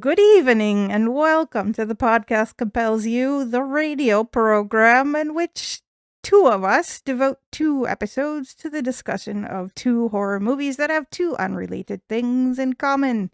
good evening and welcome to the podcast Compels You, the radio program in which two of us devote 2 episodes to the discussion of 2 horror movies that have 2 unrelated things in common.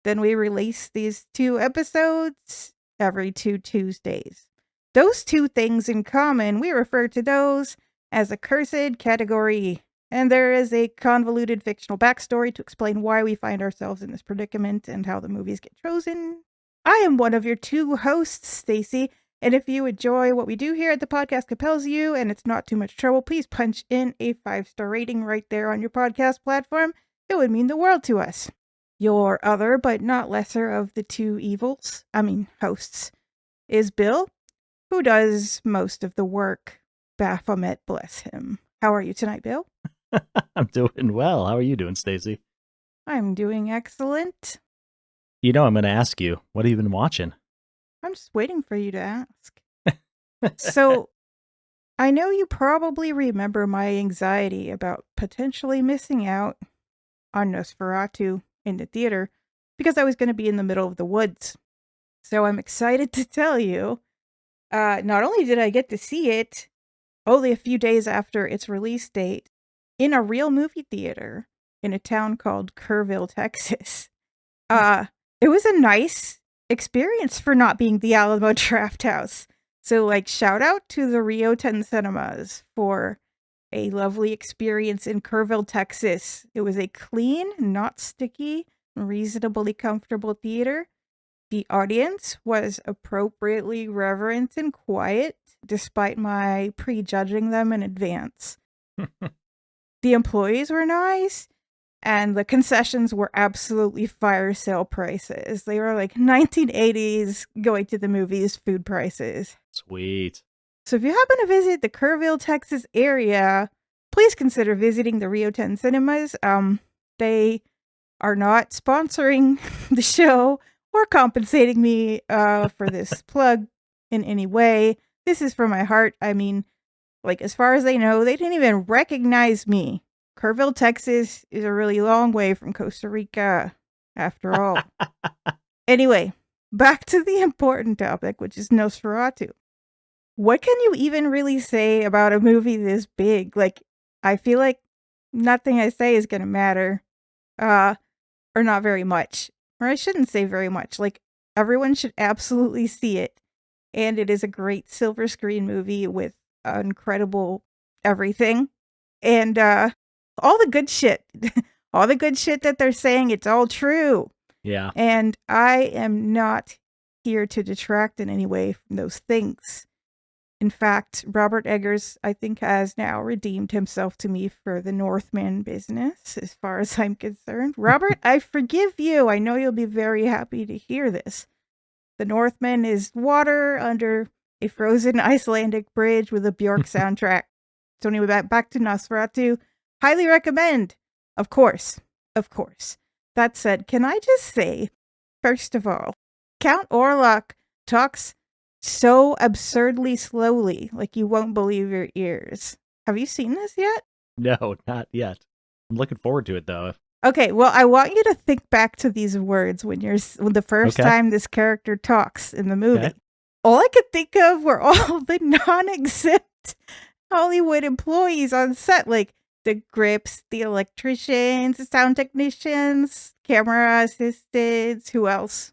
Then we release these 2 episodes every 2 Tuesdays. Those 2 things in common, we refer to those as a cursed category. And there is a convoluted fictional backstory to explain why we find ourselves in this predicament and how the movies get chosen. I am one of your 2 hosts, Stacie, and if you enjoy what we do here at the Podcast Compels You and it's not too much trouble, please punch in a 5-star rating right there on your podcast platform. It would mean the world to us. Your other, but not lesser of the 2 hosts, is Bill, who does most of the work. Baphomet bless him. How are you tonight, Bill? I'm doing well. How are you doing, Stacie? I'm doing excellent. You know, I'm going to ask you, what have you been watching? I'm just waiting for you to ask. So, I know you probably remember my anxiety about potentially missing out on Nosferatu in the theater because I was going to be in the middle of the woods. So, I'm excited to tell you, not only did I get to see it only a few days after its release date, in a real movie theater in a town called Kerrville, Texas. It was a nice experience for not being the Alamo Drafthouse. So, shout out to the Rio 10 Cinemas for a lovely experience in Kerrville, Texas. It was a clean, not sticky, reasonably comfortable theater. The audience was appropriately reverent and quiet, despite my prejudging them in advance. The employees were nice, and the concessions were absolutely fire sale prices. They were like 1980s going to the movies food prices. Sweet. So if you happen to visit the Kerrville, Texas area, please consider visiting the Rio 10 Cinemas. They are not sponsoring the show or compensating me for this plug in any way. This is from my heart. I mean, as far as they know, they didn't even recognize me. Kerrville, Texas is a really long way from Costa Rica, after all. Anyway, back to the important topic, which is Nosferatu. What can you even really say about a movie this big? I feel like nothing I say is going to matter. Or not very much. Or I shouldn't say very much. Everyone should absolutely see it. And it is a great silver screen movie with incredible everything. And all the good shit. All the good shit that they're saying, it's all true. Yeah. And I am not here to detract in any way from those things. In fact, Robert Eggers, I think, has now redeemed himself to me for the Northman business, as far as I'm concerned. Robert, I forgive you. I know you'll be very happy to hear this. The Northman is water under a frozen Icelandic bridge with a Bjork soundtrack. So anyway, back to Nosferatu. Highly recommend. Of course. That said, can I just say, first of all, Count Orlok talks so absurdly slowly, you won't believe your ears. Have you seen this yet? No, not yet. I'm looking forward to it, though. Okay, well, I want you to think back to these words when the first time this character talks in the movie. Okay. All I could think of were all the non-exempt Hollywood employees on set, the grips, the electricians, the sound technicians, camera assistants, who else?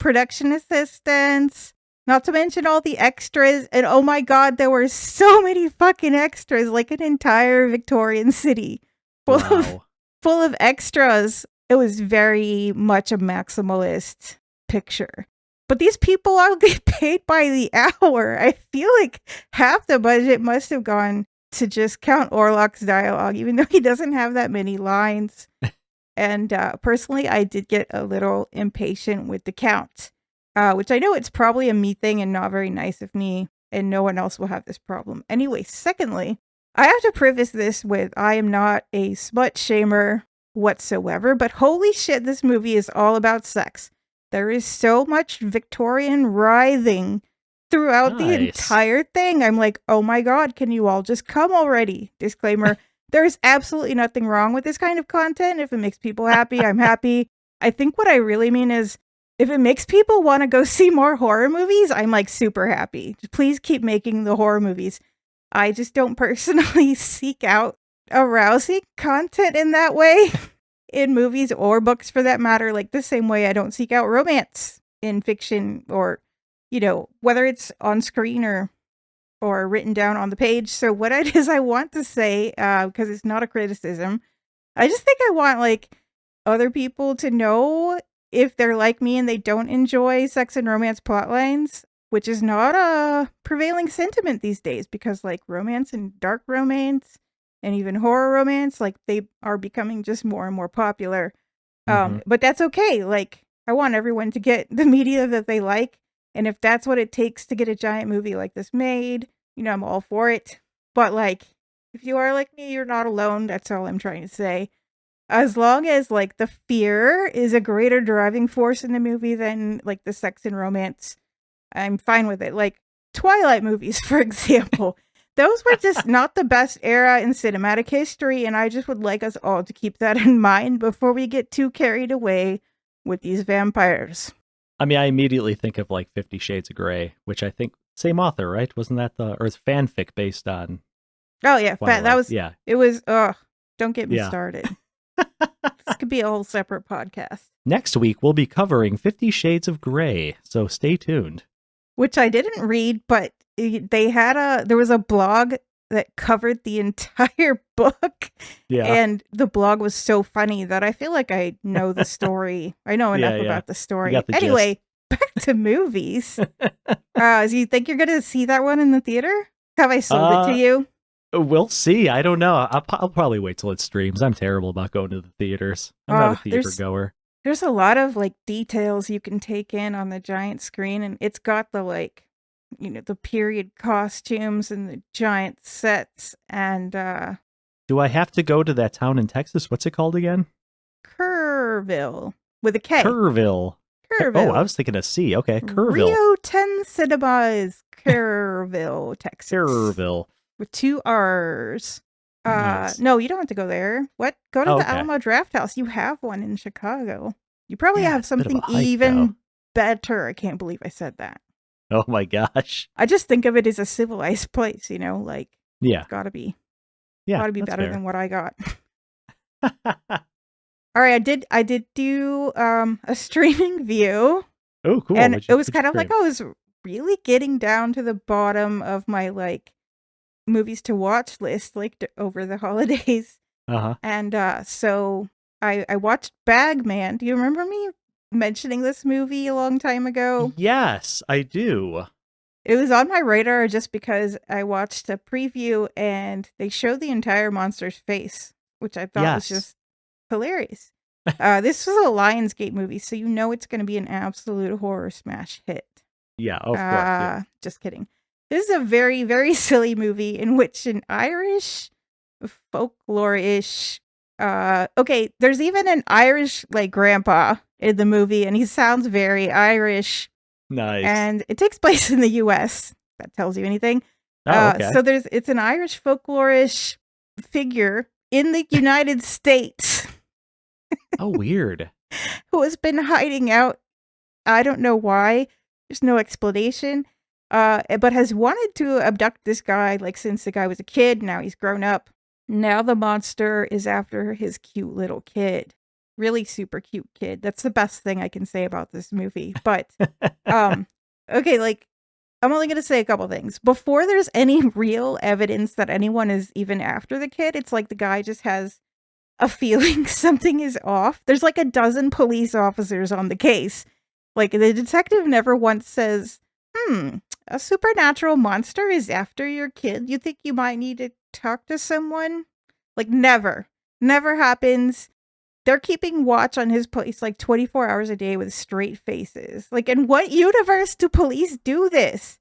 Production assistants, not to mention all the extras. And oh my God, there were so many fucking extras, an entire Victorian city full of extras. It was very much a maximalist picture. But these people all get paid by the hour. I feel like half the budget must have gone to just Count Orlok's dialogue, even though he doesn't have that many lines. And personally, I did get a little impatient with the Count, which I know it's probably a me thing and not very nice of me, and no one else will have this problem. Anyway, secondly, I have to preface this with I am not a smut shamer whatsoever, but holy shit, this movie is all about sex. There is so much Victorian writhing throughout the entire thing. I'm like, oh my God, can you all just come already? Disclaimer, there's absolutely nothing wrong with this kind of content. If it makes people happy, I'm happy. I think what I really mean is if it makes people want to go see more horror movies, I'm like super happy. Please keep making the horror movies. I just don't personally seek out arousing content in that way in movies or books for that matter, like the same way I don't seek out romance in fiction or, whether it's on screen or written down on the page. So what it is I want to say, because it's not a criticism, I just think I want like other people to know if they're like me and they don't enjoy sex and romance plot lines, which is not a prevailing sentiment these days because like romance and dark romance and even horror romance, like they are becoming just more and more popular. But that's okay. Like I want everyone to get the media that they like. And if that's what it takes to get a giant movie like this made, I'm all for it. But like, if you are like me, you're not alone. That's all I'm trying to say. As long as like the fear is a greater driving force in the movie than like the sex and romance, I'm fine with it. Like Twilight movies, for example. Those were just not the best era in cinematic history, and I just would like us all to keep that in mind before we get too carried away with these vampires. I mean, I immediately think of like 50 Shades of Grey, which I think same author, right? Wasn't that or it's fanfic based on? Oh yeah, that was yeah. It was. Don't get me started. This could be a whole separate podcast. Next week we'll be covering 50 Shades of Grey, so stay tuned. Which I didn't read, but there was a blog that covered the entire book. Yeah. And the blog was so funny that I feel like I know the story. I know enough about the story. Anyway, back to movies. Do you think you're going to see that one in the theater? Have I sold it to you? We'll see. I don't know. I'll probably wait till it streams. I'm terrible about going to the theaters. I'm not a theater goer. There's a lot of like details you can take in on the giant screen, and it's got the like, the period costumes and the giant sets. And do I have to go to that town in Texas? What's it called again? Kerrville with a K. Kerrville. Oh, I was thinking of C. Okay, Kerrville. Rio 10 Cinemas, Kerrville, Texas. Kerrville. With 2 R's. Nice. No, you don't have to go there. What? Go to the Alamo Draft House. You have one in Chicago. You probably have something even better. I can't believe I said that. Oh my gosh. I just think of it as a civilized place, like it's gotta be. Yeah. Gotta be better than what I got. All right, I did do a streaming view. Oh, cool. And it was kind of like I was really getting down to the bottom of my like movies to watch list like over the holidays. And so I watched Bagman. Do you remember me mentioning this movie a long time ago? Yes, I do. It was on my radar just because I watched a preview and they showed the entire monster's face, which I thought was just hilarious. This was a Lionsgate movie, so it's going to be an absolute horror smash hit. Yeah, of course. Yeah. Just kidding. This is a very, very silly movie in which an Irish folklore-ish there's even an Irish like grandpa in the movie, and he sounds very Irish. Nice. And it takes place in the US. That tells you anything. Okay. So it's an Irish folklore-ish figure in the United States. Oh, weird. Who has been hiding out. I don't know why. There's no explanation. But has wanted to abduct this guy like since the guy was a kid. Now he's grown up. Now the monster is after his cute little kid. Really super cute kid. That's the best thing I can say about this movie. But okay, like I'm only gonna say a couple things. Before there's any real evidence that anyone is even after the kid, it's like the guy just has a feeling something is off. There's like a dozen police officers on the case. Like the detective never once says, a supernatural monster is after your kid. You think you might need to talk to someone? Like never happens. They're keeping watch on his place like 24 hours a day with straight faces. Like, in what universe do police do this?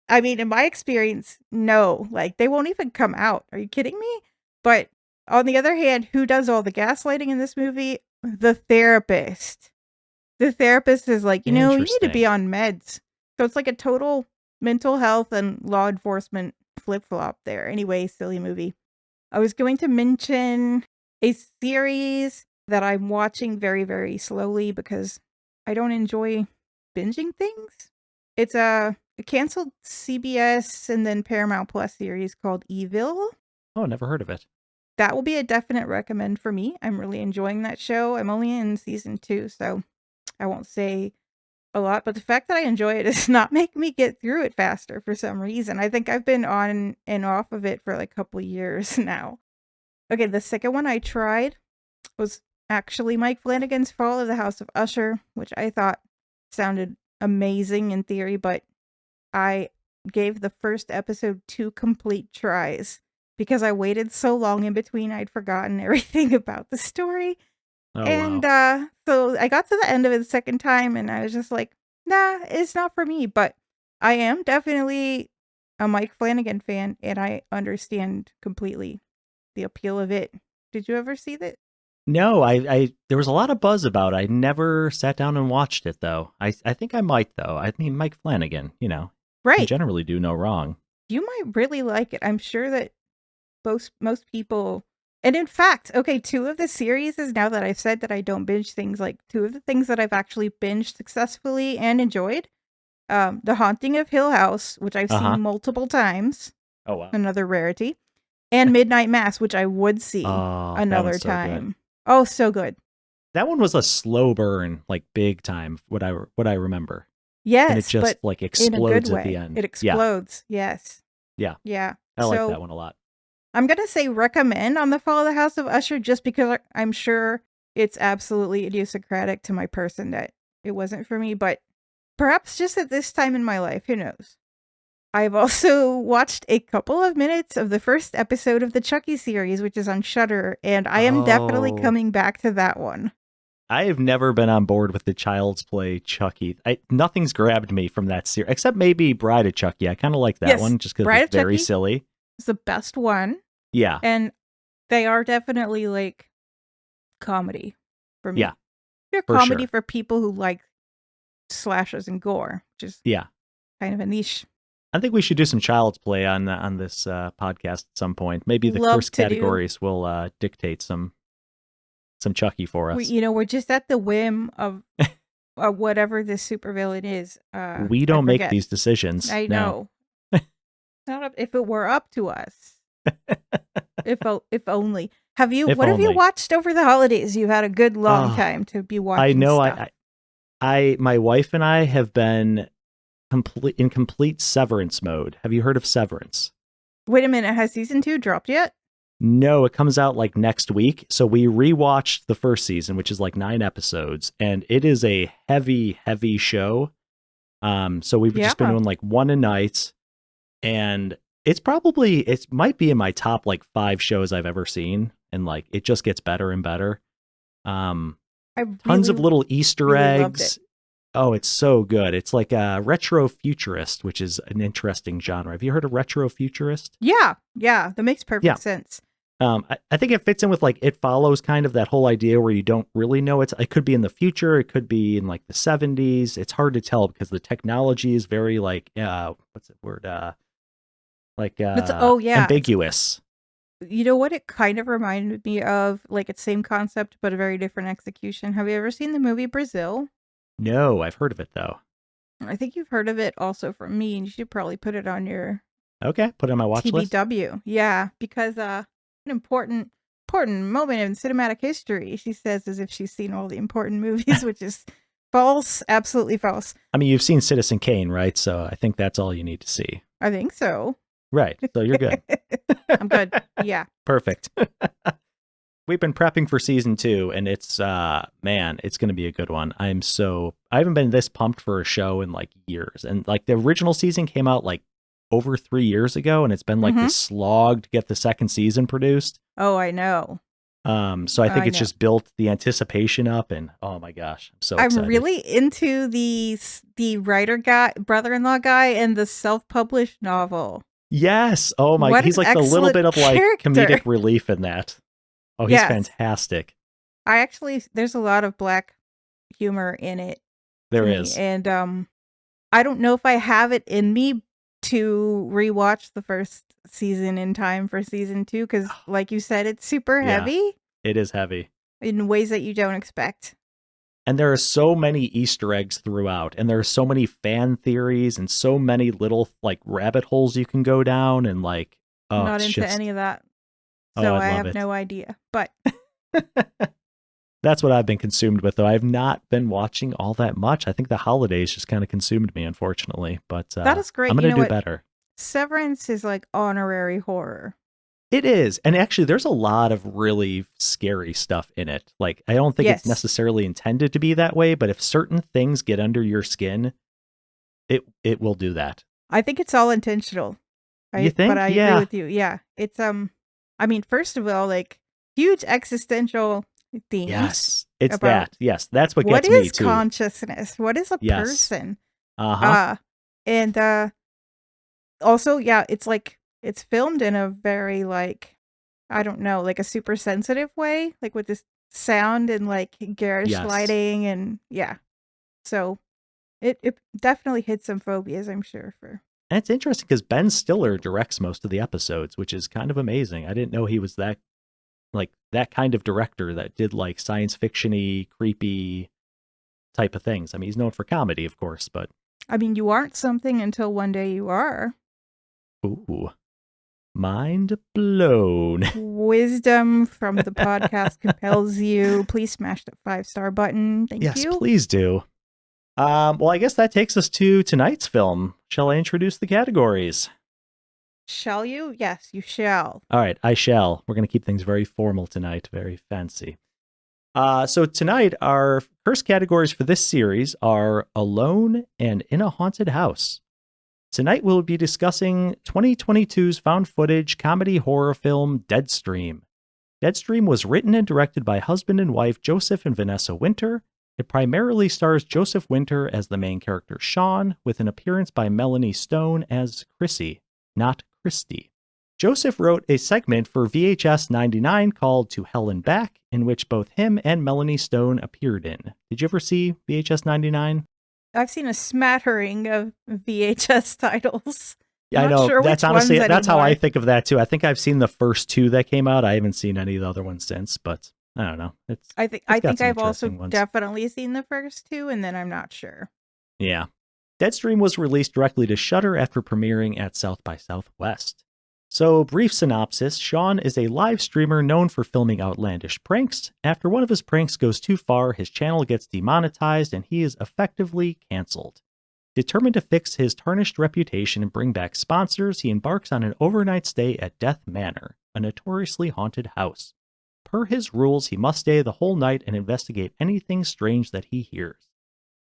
I mean, in my experience, no. Like, they won't even come out. Are you kidding me? But on the other hand, who does all the gaslighting in this movie? The therapist. The therapist is like, you need to be on meds. So it's like a total mental health and law enforcement flip-flop there. Anyway, silly movie. I was going to mention a series that I'm watching very, very slowly because I don't enjoy binging things. It's a canceled CBS and then Paramount Plus series called Evil. Oh, never heard of it. That will be a definite recommend for me. I'm really enjoying that show. I'm only in season 2, so I won't say a lot, but the fact that I enjoy it does not make me get through it faster for some reason. I think I've been on and off of it for like a couple years now. Okay, the second one I tried was actually Mike Flanagan's Fall of the House of Usher, which I thought sounded amazing in theory, but I gave the first episode 2 complete tries because I waited so long in between I'd forgotten everything about the story. Oh, And wow. so I got to the end of it the second time and I was just like, nah, it's not for me. But I am definitely a Mike Flanagan fan and I understand completely the appeal of it. Did you ever see that? No, I there was a lot of buzz about it. I never sat down and watched it though. I think I might though. I mean, Mike Flanagan, can Right. generally do no wrong. You might really like it. I'm sure that most people, and in fact, okay, 2 of the series is, now that I've said that I don't binge things, like 2 of the things that I've actually binged successfully and enjoyed, The Haunting of Hill House, which I've Uh-huh. seen multiple times, Oh, wow. another rarity, and Midnight Mass, which I would see Oh, that another one's so good. time. Oh, so good. That one was a slow burn, like big time, what I remember. And it Yes, just but like in a good explodes at the way. end. It Yeah. explodes. Yes. Yeah. Yeah. I like So that one a lot. I'm gonna say recommend on the Fall of the House of Usher just because I'm sure it's absolutely idiosyncratic to my person that it wasn't for me, but perhaps just at this time in my life, who knows? I've also watched a couple of minutes of the first episode of the Chucky series, which is on Shudder, and I am definitely Oh, coming back to that one. I have never been on board with the Child's Play Chucky. Nothing's grabbed me from that series, except maybe Bride of Chucky. I kind of like that Yes, one just because Bride it's of very Chucky silly. is the best one, Yeah. and they are definitely like comedy for me. Yeah, They're for comedy sure. for people who like slashers and gore, which is Yeah. kind of a niche. I think we should do some Child's Play on this podcast at some point. Maybe the Love course to do. categories will dictate some Chucky for us. We're just at the whim of whatever this supervillain is. We don't make these decisions. I No. know. If it were up to us. if only. What have you watched over the holidays? You've had a good long time to be watching I know. stuff. My wife and I have been in complete severance mode. Have you heard of Severance? Wait a minute, has season 2 dropped yet? No, it comes out like next week. So we rewatched the first season, which is like 9 episodes, and it is a heavy, heavy show. So we've just been doing like one a night, and it might be in my top like 5 shows I've ever seen, and like it just gets better and better. Tons of little Easter eggs. Oh, it's so good. It's like a retro futurist, which is an interesting genre. Have you heard of retro futurist? Yeah, that makes perfect sense. I think it fits in with like it follows kind of that whole idea where you don't really know it could be in the future, it could be in like the 70s. It's hard to tell because the technology is very like what's the word? Ambiguous. You know what it kind of reminded me of? Like it's same concept but a very different execution. Have you ever seen the movie Brazil? No, I've heard of it though. I think you've heard of it also from me, and you should probably put it on your put it on my watch list. TBW. Yeah, because an important moment in cinematic history, she says, as if she's seen all the important movies, which is false, absolutely false. I mean, you've seen Citizen Kane, right? So I think that's all you need to see. I think so. Right. So you're good. I'm good. Yeah. Perfect. We've been prepping for season 2, and it's man, it's going to be a good one. I haven't been this pumped for a show in like years. And like the original season came out like over 3 years ago, and it's been like this slog to get the second season produced. Oh, I know. So I think it's just built the anticipation up, and oh my gosh, I'm so excited. I'm really into the writer guy, brother-in-law guy, and the self-published novel. Yes. Oh my, he's like a little bit of like comedic relief in that. Oh, he's fantastic. There's a lot of black humor in it. There is. And I don't know if I have it in me to rewatch the first season in time for season 2, because like you said, it's super heavy. It is heavy. In ways that you don't expect. And there are so many Easter eggs throughout, and there are so many fan theories and so many little like rabbit holes you can go down, and like, oh, Not it's into just, any of that. oh, So I I love have it. no idea. But that's what I've been consumed with, though. I've not been watching all that much. I think the holidays just kind of consumed me, unfortunately. But that is great. I'm You going know to do what? better. Severance is like honorary horror. It is. And actually, there's a lot of really scary stuff in it. Like, I don't think it's necessarily intended to be that way, but if certain things get under your skin, it will do that. I think it's all intentional. You think? But I agree with you. Yeah. It's I mean, first of all, like huge existential themes. Yes. It's about that. Yes. That's what gets me too. Consciousness? What is a person? Uh-huh. And also, yeah, it's like it's filmed in a very like I don't know, like a super sensitive way, like with this sound and like garish lighting and yeah. So it definitely hits some phobias, I'm sure, for. And it's interesting because Ben Stiller directs most of the episodes, which is kind of amazing. I didn't know he was that kind of director that did like science fiction-y, creepy type of things. I mean, he's known for comedy, of course, but I mean, you aren't something until one day you are. Ooh. Mind blown. Wisdom from the podcast compels you. Please smash that 5-star button. Thank you. Yes, please do. Well, I guess that takes us to tonight's film. Shall I introduce the categories? Shall you? Yes, you shall. All right, I shall. We're going to keep things very formal tonight, very fancy. So tonight, our first categories for this series are Alone and In a Haunted House. Tonight, we'll be discussing 2022's found footage comedy horror film Deadstream. Deadstream was written and directed by husband and wife Joseph and Vanessa Winter. It primarily stars Joseph Winter as the main character Shawn, with an appearance by Melanie Stone as Chrissy, not Christy. Joseph wrote a segment for VHS 99 called To Hell and Back, in which both him and Melanie Stone appeared in. Did you ever see VHS 99? I've seen a smattering of VHS titles. Yeah, I know. That's honestly, that's how I think of that too. I think I've seen the first two that came out. I haven't seen any of the other ones since, but I don't know. I think I've also definitely seen the first two, and then I'm not sure. Yeah. Deadstream was released directly to Shudder after premiering at South by Southwest. So, brief synopsis, Shawn is a live streamer known for filming outlandish pranks. After one of his pranks goes too far, his channel gets demonetized and he is effectively canceled. Determined to fix his tarnished reputation and bring back sponsors, he embarks on an overnight stay at Death Manor, a notoriously haunted house. Per his rules, he must stay the whole night and investigate anything strange that he hears.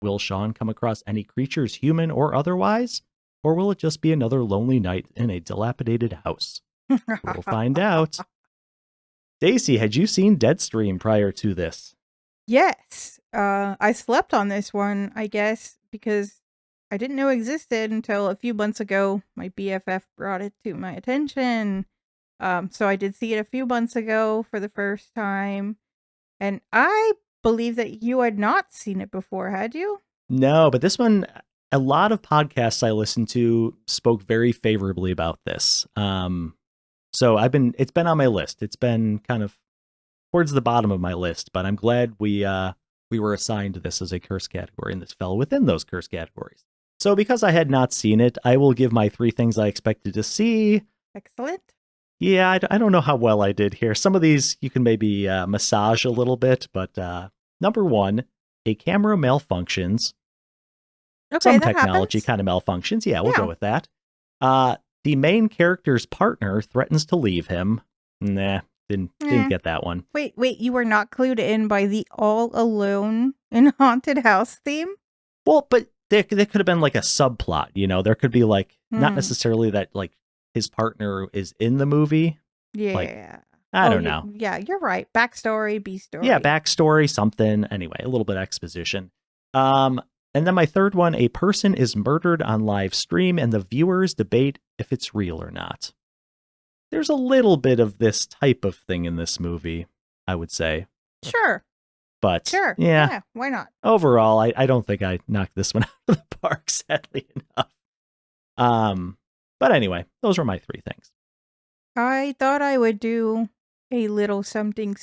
Will Shawn come across any creatures, human or otherwise? Or will it just be another lonely night in a dilapidated house? We'll find out. Stacie, had you seen Deadstream prior to this? Yes. I slept on this one, I guess, because I didn't know it existed until a few months ago. My BFF brought it to my attention. So I did see it a few months ago for the first time. And I believe that you had not seen it before, had you? No, but this one, a lot of podcasts I listened to spoke very favorably about this. So it's been on my list. It's been kind of towards the bottom of my list, but I'm glad we were assigned this as a curse category, and this fell within those curse categories. So because I had not seen it, I will give my 3 things I expected to see. Excellent. Yeah, I don't know how well I did here. Some of these you can maybe massage a little bit, but number 1, a camera malfunctions. Okay, some technology kind of malfunctions. Yeah, we'll go with that. The main character's partner threatens to leave him. Nah, didn't get that one. Wait, you were not clued in by the all alone in haunted house theme? Well, but there could have been like a subplot, you know. There could be like not necessarily that like his partner is in the movie. Yeah. Like, I don't know. Yeah, you're right. Backstory, B story. Yeah, backstory, something. Anyway, a little bit of exposition. And then my third one, a person is murdered on live stream and the viewers debate if it's real or not. There's a little bit of this type of thing in this movie, I would say. Sure. But sure. Yeah, why not? Overall, I don't think I knocked this one out of the park, sadly enough. But anyway, those were my 3 things. I thought I would do a little something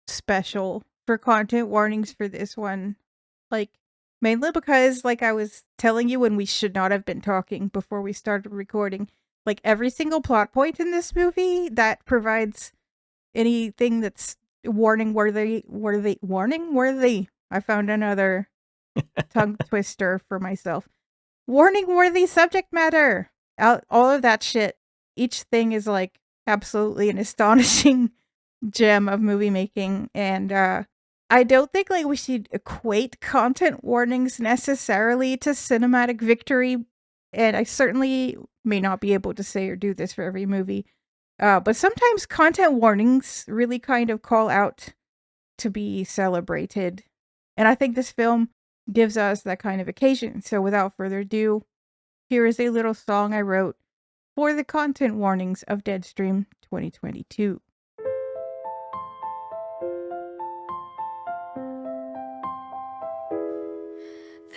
special for content warnings for this one. Like, mainly because, like I was telling you when we should not have been talking before we started recording, like every single plot point in this movie that provides anything that's warning worthy. I found another tongue twister for myself. Warning worthy subject matter. All of that shit. Each thing is like absolutely an astonishing gem of movie making. And I don't think like we should equate content warnings necessarily to cinematic victory. And I certainly may not be able to say or do this for every movie. But sometimes content warnings really kind of call out to be celebrated. And I think this film gives us that kind of occasion. So without further ado, here is a little song I wrote for the content warnings of Deadstream 2022.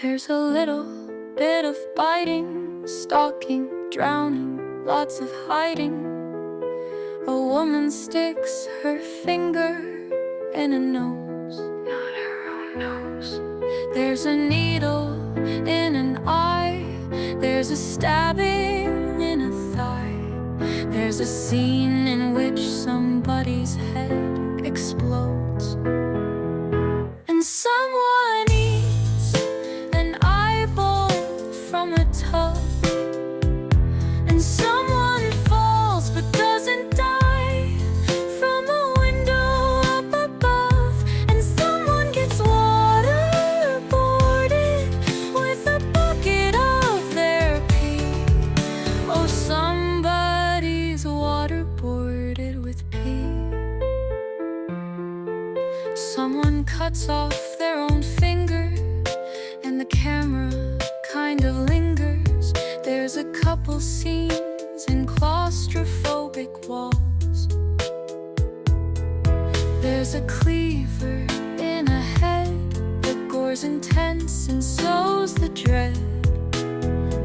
There's a little bit of biting, stalking, drowning, lots of hiding. A woman sticks her finger in a nose, not her own nose. There's a needle in an eye. There's a stabbing in a thigh. There's a scene in which somebody's head explodes. And someone eats an eyeball from a tub. And someone falls but doesn't die from a window up above. And someone gets waterboarded with a bucket of their pee. Oh, somebody's waterboarded with pee. Someone cuts off their own finger, and the camera kind of lingers. There's a couple scenes in claustrophobic walls. There's a cleaver in a head. The gore's intense and so's the dread.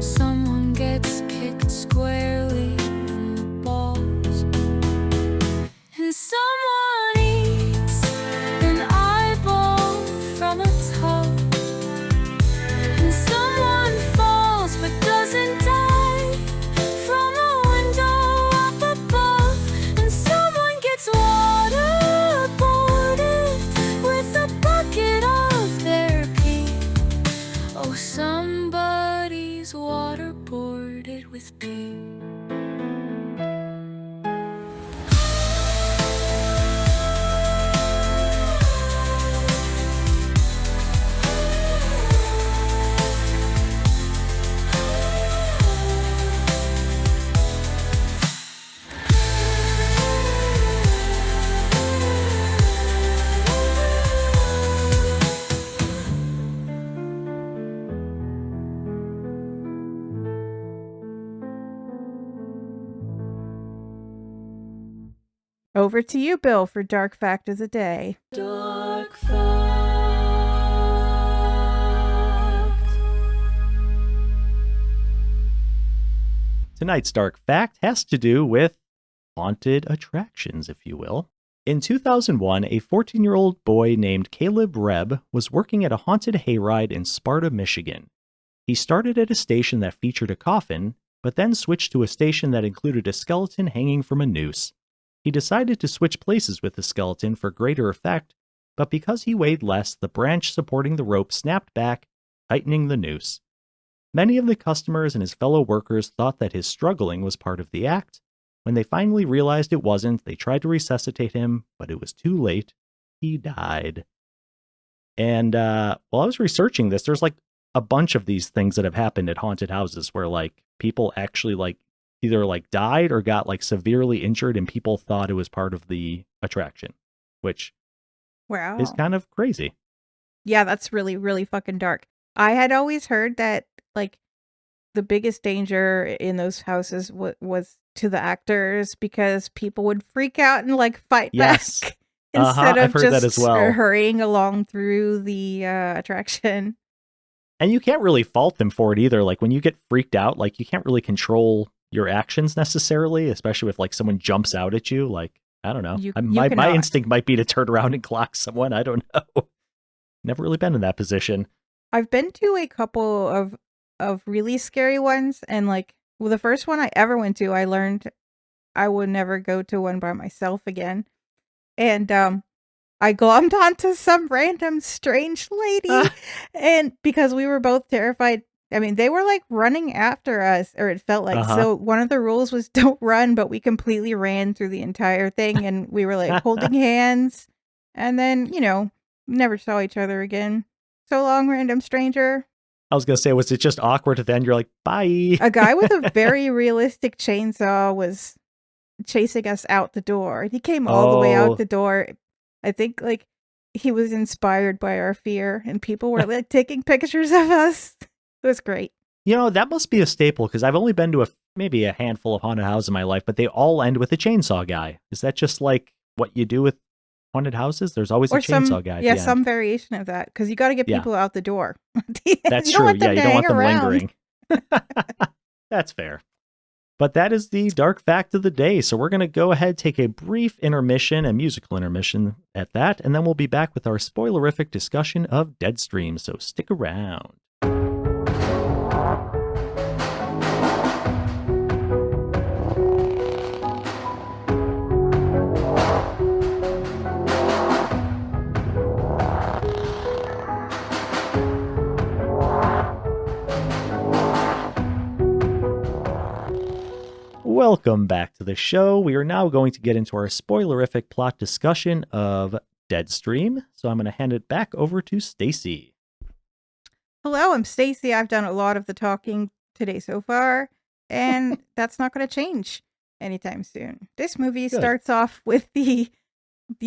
Someone gets kicked squarely in the balls. And someone eats an eyeball from a tub. And someone falls but doesn't die from a window up above. And someone gets waterboarded with a bucket of their pee. Oh, somebody's waterboarded with pee. Over to you, Bill, for Dark Fact of the Day. Dark Fact. Tonight's Dark Fact has to do with haunted attractions, if you will. In 2001, a 14-year-old boy named Caleb Rebb was working at a haunted hayride in Sparta, Michigan. He started at a station that featured a coffin, but then switched to a station that included a skeleton hanging from a noose. He decided to switch places with the skeleton for greater effect, but because he weighed less, the branch supporting the rope snapped back, tightening the noose. Many of the customers and his fellow workers thought that his struggling was part of the act. When they finally realized it wasn't, they tried to resuscitate him, but it was too late. He died. And while I was researching this, there's like a bunch of these things that have happened at haunted houses where like people actually like either like died or got like severely injured and people thought it was part of the attraction, which is kind of crazy. Yeah, that's really, really fucking dark. I had always heard that like the biggest danger in those houses was to the actors because people would freak out and like fight back instead of I've heard that as well. hurrying along through the attraction. And you can't really fault them for it either. Like when you get freaked out, like you can't really control your actions necessarily, especially if like someone jumps out at you. Like, I don't know. My instinct might be to turn around and clock someone. I don't know. Never really been in that position. I've been to a couple of really scary ones, and like the first one I ever went to, I learned I would never go to one by myself again. And I glommed onto some random strange lady, and because we were both terrified. I mean, they were like running after us, or it felt like. So one of the rules was don't run, but we completely ran through the entire thing, and we were like holding hands, and then never saw each other again. So long, random stranger. I was gonna say, was it just awkward at the end? You're like, bye. A guy with a very realistic chainsaw was chasing us out the door. He came all the way out the door. I think like he was inspired by our fear, and people were like taking pictures of us. It was great. That must be a staple, because I've only been to maybe a handful of haunted houses in my life, but they all end with a chainsaw guy. Is that just like what you do with haunted houses? There's always a chainsaw guy. Yeah, some variation of that, because you got to get people out the door. That's true. Yeah, you don't want them lingering. That's fair. But that is the dark fact of the day. So we're going to go ahead, take a brief intermission, a musical intermission at that, and then we'll be back with our spoilerific discussion of Deadstream. So stick around. Welcome back to the show. We are now going to get into our spoilerific plot discussion of Deadstream. So I'm going to hand it back over to Stacie. Hello, I'm Stacie. I've done a lot of the talking today so far, and that's not going to change anytime soon. This movie starts off with the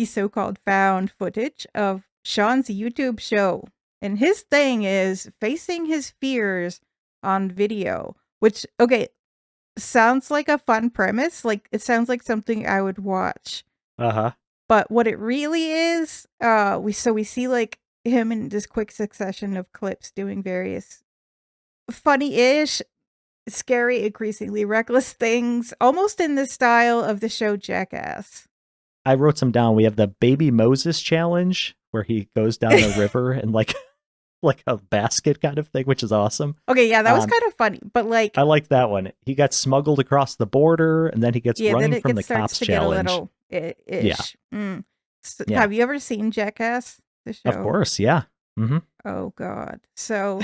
so-called found footage of Shawn's YouTube show. And his thing is facing his fears on video, which, sounds like a fun premise. Like, it sounds like something I would watch. But what it really is, we see like him in this quick succession of clips doing various funny-ish, scary, increasingly reckless things, almost in the style of the show Jackass. I wrote some down. We have the Baby Moses challenge, where he goes down the river and like a basket kind of thing, which is awesome. Okay, yeah, that was kind of funny, but like I like that one. He got smuggled across the border, and then he gets running from the cops challenge. So, have you ever seen Jackass, the show? Of course, yeah. Mm-hmm. Oh God, so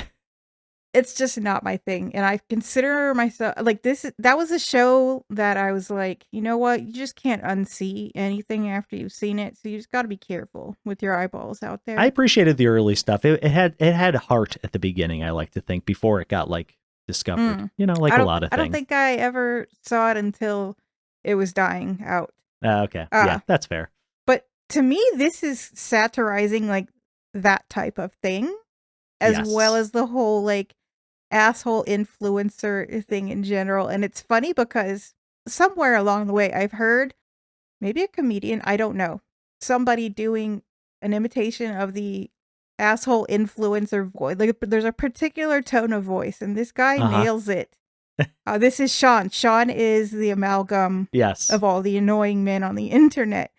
it's just not my thing, and I consider myself like this. That was a show that I was like, you know what, you just can't unsee anything after you've seen it, so you just got to be careful with your eyeballs out there. I appreciated the early stuff. It had heart at the beginning. I like to think, before it got like discovered. Like a lot of things. I don't think I ever saw it until it was dying out. Okay, yeah, that's fair. But to me, this is satirizing like that type of thing, as well as the whole like asshole influencer thing in general. And it's funny because somewhere along the way I've heard maybe a comedian, I don't know, somebody doing an imitation of the asshole influencer voice. Like there's a particular tone of voice, and this guy nails it. This is Shawn. Shawn is the amalgam of all the annoying men on the internet,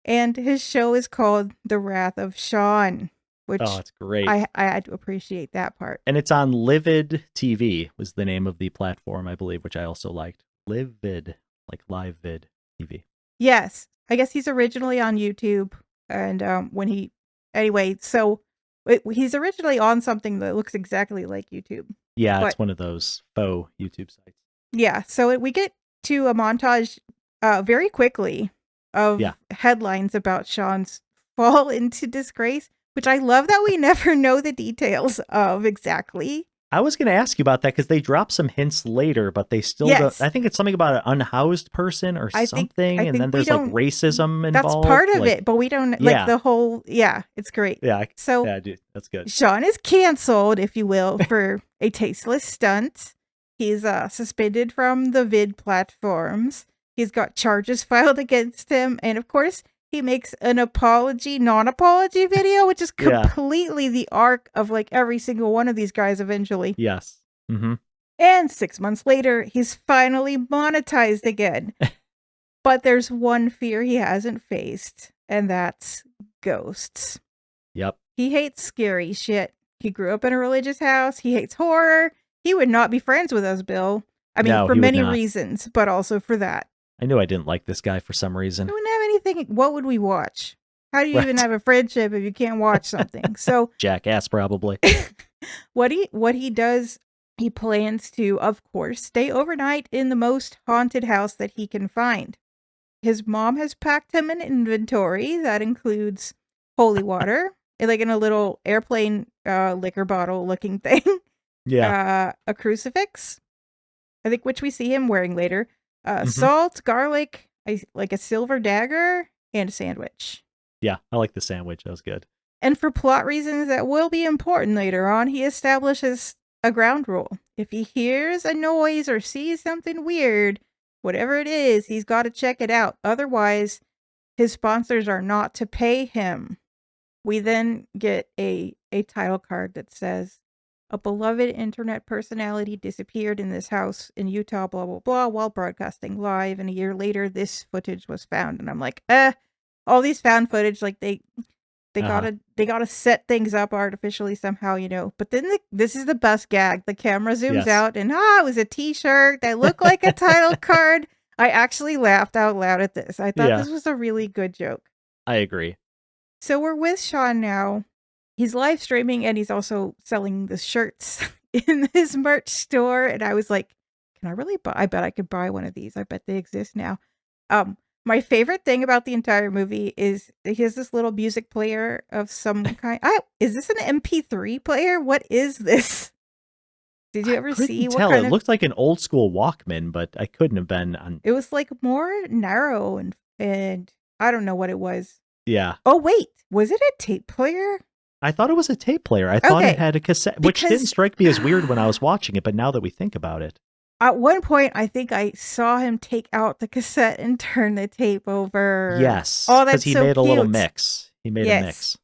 and his show is called The Wrath of Shawn. Which it's great. I had to appreciate that part. And it's on Livid TV was the name of the platform, I believe, which I also liked. Livid, like live vid TV. Yes. I guess he's originally on YouTube. And he's originally on something that looks exactly like YouTube. Yeah, it's one of those faux YouTube sites. Yeah. So we get to a montage very quickly of headlines about Shawn's fall into disgrace, which I love that we never know the details of exactly. I was going to ask you about that, because they drop some hints later, but they still don't. I think it's something about an unhoused person or something, and then there's like racism involved. That's part of it, but we don't like the whole. Yeah, it's great. Yeah, so dude, that's good. Shawn is canceled, if you will, for a tasteless stunt. He's suspended from the vid platforms. He's got charges filed against him, and of course, he makes an non-apology video, which is completely the arc of like every single one of these guys eventually. Yes. Mm-hmm. And 6 months later, he's finally monetized again. But there's one fear he hasn't faced, and that's ghosts. Yep. He hates scary shit. He grew up in a religious house. He hates horror. He would not be friends with us, Bill. I mean, No, for he would many not. reasons, but also for that. I knew I didn't like this guy for some reason. We wouldn't have anything. What would we watch? How do you even Right. have a friendship if you can't watch something? So Jackass, probably. what he does, he plans to, of course, stay overnight in the most haunted house that he can find. His mom has packed him an inventory that includes holy water, like in a little airplane liquor bottle looking thing. Yeah. A crucifix, I think, which we see him wearing later. Salt, garlic, like a silver dagger, and a sandwich. Yeah, I like the sandwich. That was good. And for plot reasons that will be important later on, he establishes a ground rule. If he hears a noise or sees something weird, whatever it is, he's got to check it out. Otherwise, his sponsors are not to pay him. We then get a title card that says, "A beloved internet personality disappeared in this house in Utah, blah, blah, blah, while broadcasting live. And a year later, this footage was found." And I'm like, all these found footage, like they gotta set things up artificially somehow, you know. But then this is the best gag. The camera zooms out and it was a t-shirt that looked like a title card. I actually laughed out loud at this. I thought this was a really good joke. I agree. So we're with Shawn now. He's live streaming and he's also selling the shirts in his merch store. And I was like, can I really buy? I bet I could buy one of these. I bet they exist now. My favorite thing about the entire movie is he has this little music player of some kind. Is this an MP3 player? What is this? Did you ever see what tell. kind It looked like an old school Walkman, but I couldn't have been on. It was like more narrow and I don't know what it was. Yeah. Oh wait, was it a tape player? I thought it was a tape player. I thought it had a cassette, which didn't strike me as weird when I was watching it, but now that we think about it. At one point, I think I saw him take out the cassette and turn the tape over. Yes. Oh, that's he so made cute. a little mix. He made a mix.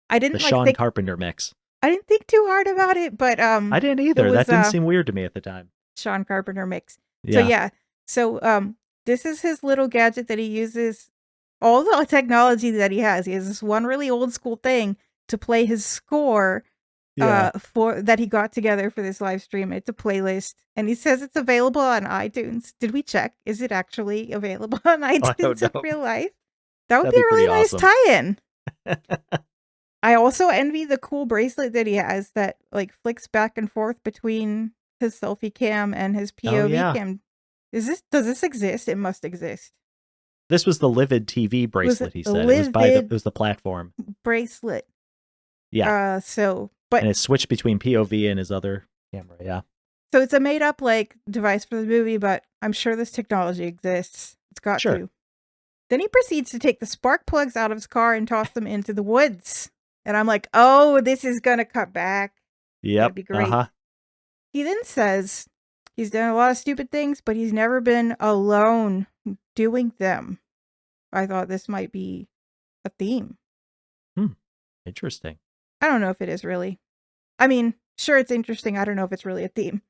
I didn't the Shawn Carpenter mix. I didn't think too hard about it, but I didn't either. That didn't seem weird to me at the time. Shawn Carpenter mix. Yeah. So this is his little gadget that he uses. All the technology that he has. He has this one really old school thing to play his score. For that he got together for this live stream. It's a playlist, and he says it's available on iTunes. Did we check? Is it actually available on iTunes in real life? That would be a really nice tie-in. I also envy the cool bracelet that he has that like flicks back and forth between his selfie cam and his POV cam. Does this exist? It must exist. This was the Livid TV bracelet. He said it was the platform bracelet. Yeah. But and it switched between POV and his other camera, yeah. So it's a made-up, device for the movie, but I'm sure this technology exists. It's got to. Then he proceeds to take the spark plugs out of his car and toss them into the woods. And I'm like, oh, this is going to cut back. Yep. That'd be great. He then says he's done a lot of stupid things, but he's never been alone doing them. I thought this might be a theme. Interesting. I don't know if it is really. I mean, sure, it's interesting. I don't know if it's really a theme.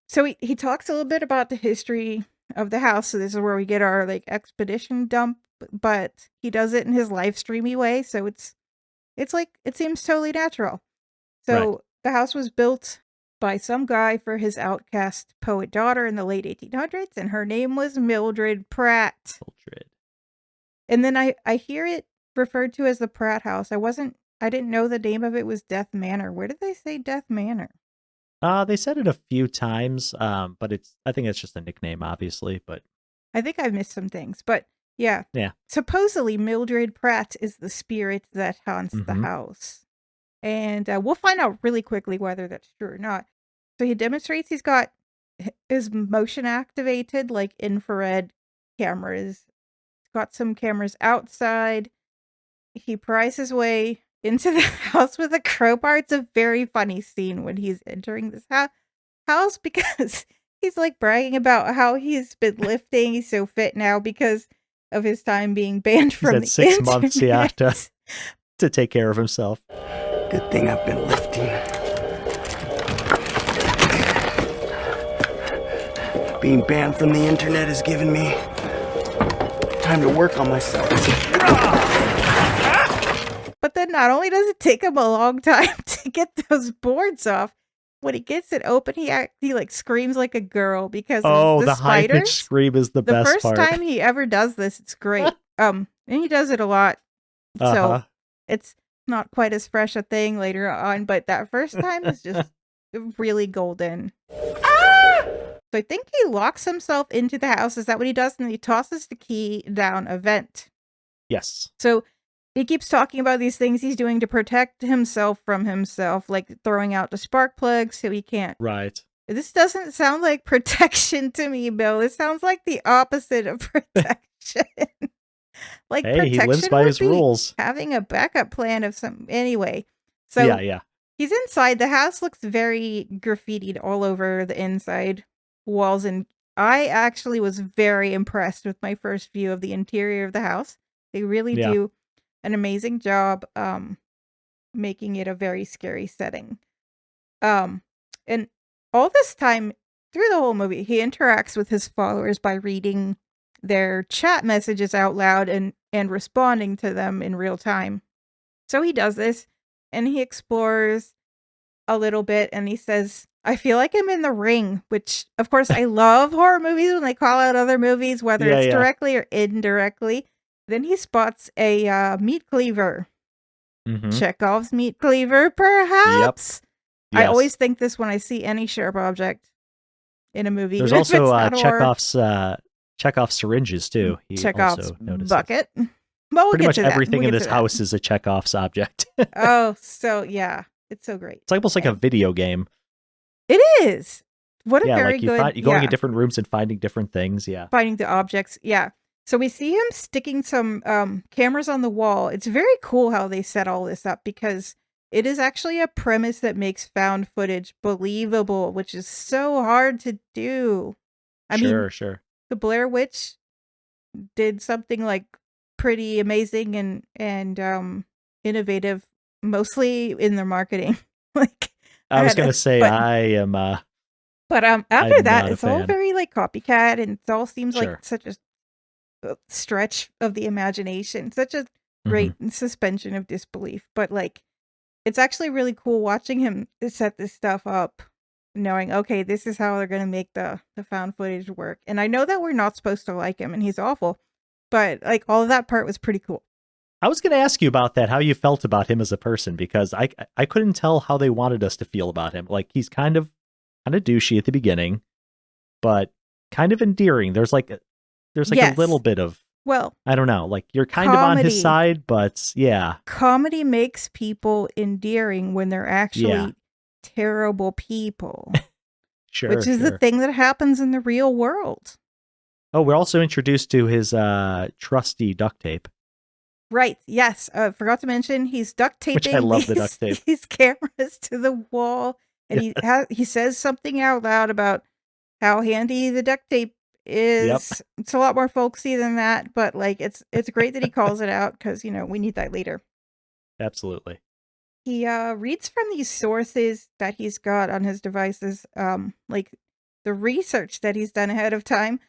So he talks a little bit about the history of the house. So this is where we get our expedition dump, but he does it in his live streamy way. So it's like, it seems totally natural. So the house was built by some guy for his outcast poet daughter in the late 1800s, and her name was Mildred Pratt. And then I hear it referred to as the Pratt House. I didn't know the name of it was Death Manor. Where did they say Death Manor? They said it a few times, but I think it's just a nickname, obviously. But I think I've missed some things. But yeah. Supposedly, Mildred Pratt is the spirit that haunts the house, and we'll find out really quickly whether that's true or not. So he demonstrates he's got his motion activated, infrared cameras. He's got some cameras outside. He pries his way into the house with a crowbar. It's a very funny scene when he's entering this house because he's bragging about how he's been lifting. He's so fit now because of his time being banned from the 6 months, to take care of himself. Good thing I've been lifting. Being banned from the internet has given me time to work on myself. But then not only does it take him a long time to get those boards off, when he gets it open, he like screams like a girl because of the high pitched spiders. scream is the best part. The first time he ever does this, it's great. And he does it a lot, so it's not quite as fresh a thing later on. But that first time is just really golden. So I think he locks himself into the house. Is that what he does? And he tosses the key down a vent. Yes. So he keeps talking about these things he's doing to protect himself from himself, like throwing out the spark plug so he can't. Right. This doesn't sound like protection to me, Bill. It sounds like the opposite of protection. Like, hey, he lives by his rules. Having a backup plan of some. Anyway, so yeah. He's inside. The house looks very graffitied all over the inside walls, and I actually was very impressed with my first view of the interior of the house. They really do an amazing job making it a very scary setting. And all this time through the whole movie, he interacts with his followers by reading their chat messages out loud and responding to them in real time. So he does this and he explores a little bit and he says, I feel like I'm in the ring, which of course I love horror movies when they call out other movies, whether it's directly or indirectly. Then he spots a meat cleaver. Chekhov's meat cleaver, perhaps. Yep. Yes. I always think this when I see any sharp object in a movie. There's also Chekhov's syringes too. He Chekhov's bucket. Well, pretty much everything in this house is a Chekhov's object. Oh, so yeah, it's so great. It's almost like a video game. It is. What a very good. You're going in different rooms and finding different things. Yeah, finding the objects. Yeah. So we see him sticking some cameras on the wall. It's very cool how they set all this up because it is actually a premise that makes found footage believable, which is so hard to do. I mean, the Blair Witch did something like pretty amazing and innovative, mostly in their marketing. Like I was going to say, I am. But after that, it's all very like copycat, and it all seems like such a stretch of the imagination, such a great suspension of disbelief. But like, it's actually really cool watching him set this stuff up, knowing, okay, this is how they're going to make the found footage work. And I know that we're not supposed to like him and he's awful, but like all of that part was pretty cool. I was going to ask you about that, how you felt about him as a person, because I couldn't tell how they wanted us to feel about him. Like he's kind of douchey at the beginning, but kind of endearing. There's like a little bit of, well, I don't know, like you're kind of on his side, but yeah. Comedy makes people endearing when they're actually terrible people. Which is the thing that happens in the real world. Oh, we're also introduced to his trusty duct tape. Right, yes. Forgot to mention, he's duct taping Which I love the duct tape. These cameras to the wall, and he says something out loud about how handy the duct tape is. Yep. It's a lot more folksy than that, but like it's great that he calls it out because we need that later. Absolutely. He reads from these sources that he's got on his devices, like the research that he's done ahead of time,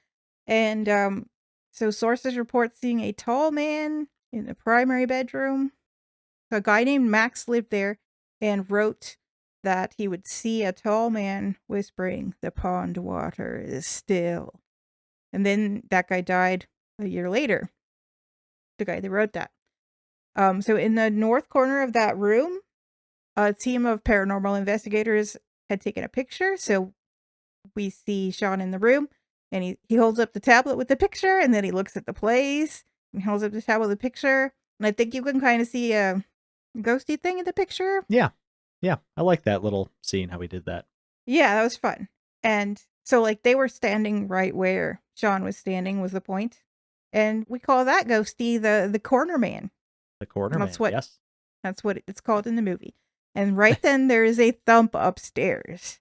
and so sources report seeing a tall man in the primary bedroom. A guy named Max lived there and wrote that he would see a tall man whispering, "The pond water is still." And then that guy died a year later. The guy that wrote that. So in the north corner of that room, a team of paranormal investigators had taken a picture. So we see Shawn in the room, and he holds up the tablet with the picture, and then he looks at the plays, and holds up the tablet with the picture. And I think you can kind of see a ghosty thing in the picture. Yeah. Yeah. I like that little scene, how he did that. Yeah, that was fun. And so like they were standing right where Shawn was standing was the point. And we call that ghosty the corner man. The corner man, yes. That's what it's called in the movie. And right then there is a thump upstairs.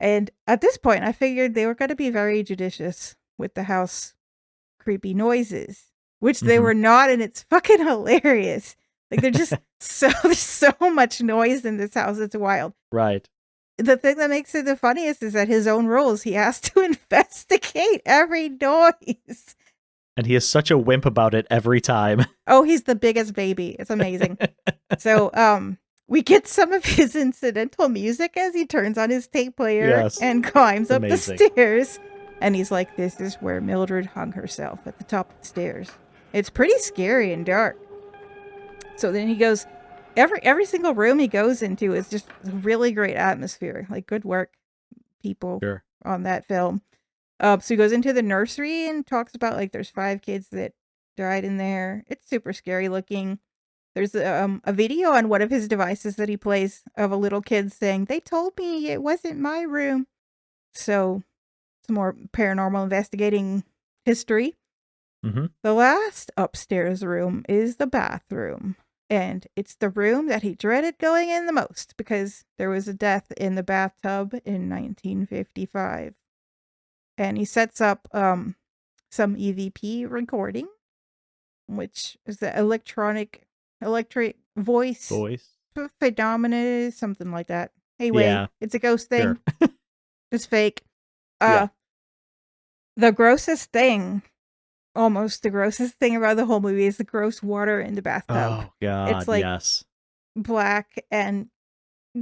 And at this point I figured they were going to be very judicious with the house creepy noises, which they were not, and it's fucking hilarious. Like they're just there's so much noise in this house, it's wild. Right. The thing that makes it the funniest is that his own rules, he has to investigate every noise. And he is such a wimp about it every time. Oh, he's the biggest baby. It's amazing. So we get some of his incidental music as he turns on his tape player and climbs up the stairs. And he's like, this is where Mildred hung herself, at the top of the stairs. It's pretty scary and dark. So then he goes, every single room he goes into is just a really great atmosphere. Like, good work, people on that film. So he goes into the nursery and talks about, like, there's 5 kids that died in there. It's super scary looking. There's a video on one of his devices that he plays of a little kid saying, they told me it wasn't my room. So some more paranormal investigating history. Mm-hmm. The last upstairs room is the bathroom. And it's the room that he dreaded going in the most because there was a death in the bathtub in 1955. And he sets up some EVP recording, which is the electric voice phenomena, something like that. Anyway, it's a ghost thing. Sure. It's fake. The grossest thing, almost the grossest thing about the whole movie is the gross water in the bathtub. Oh, God, it's like black and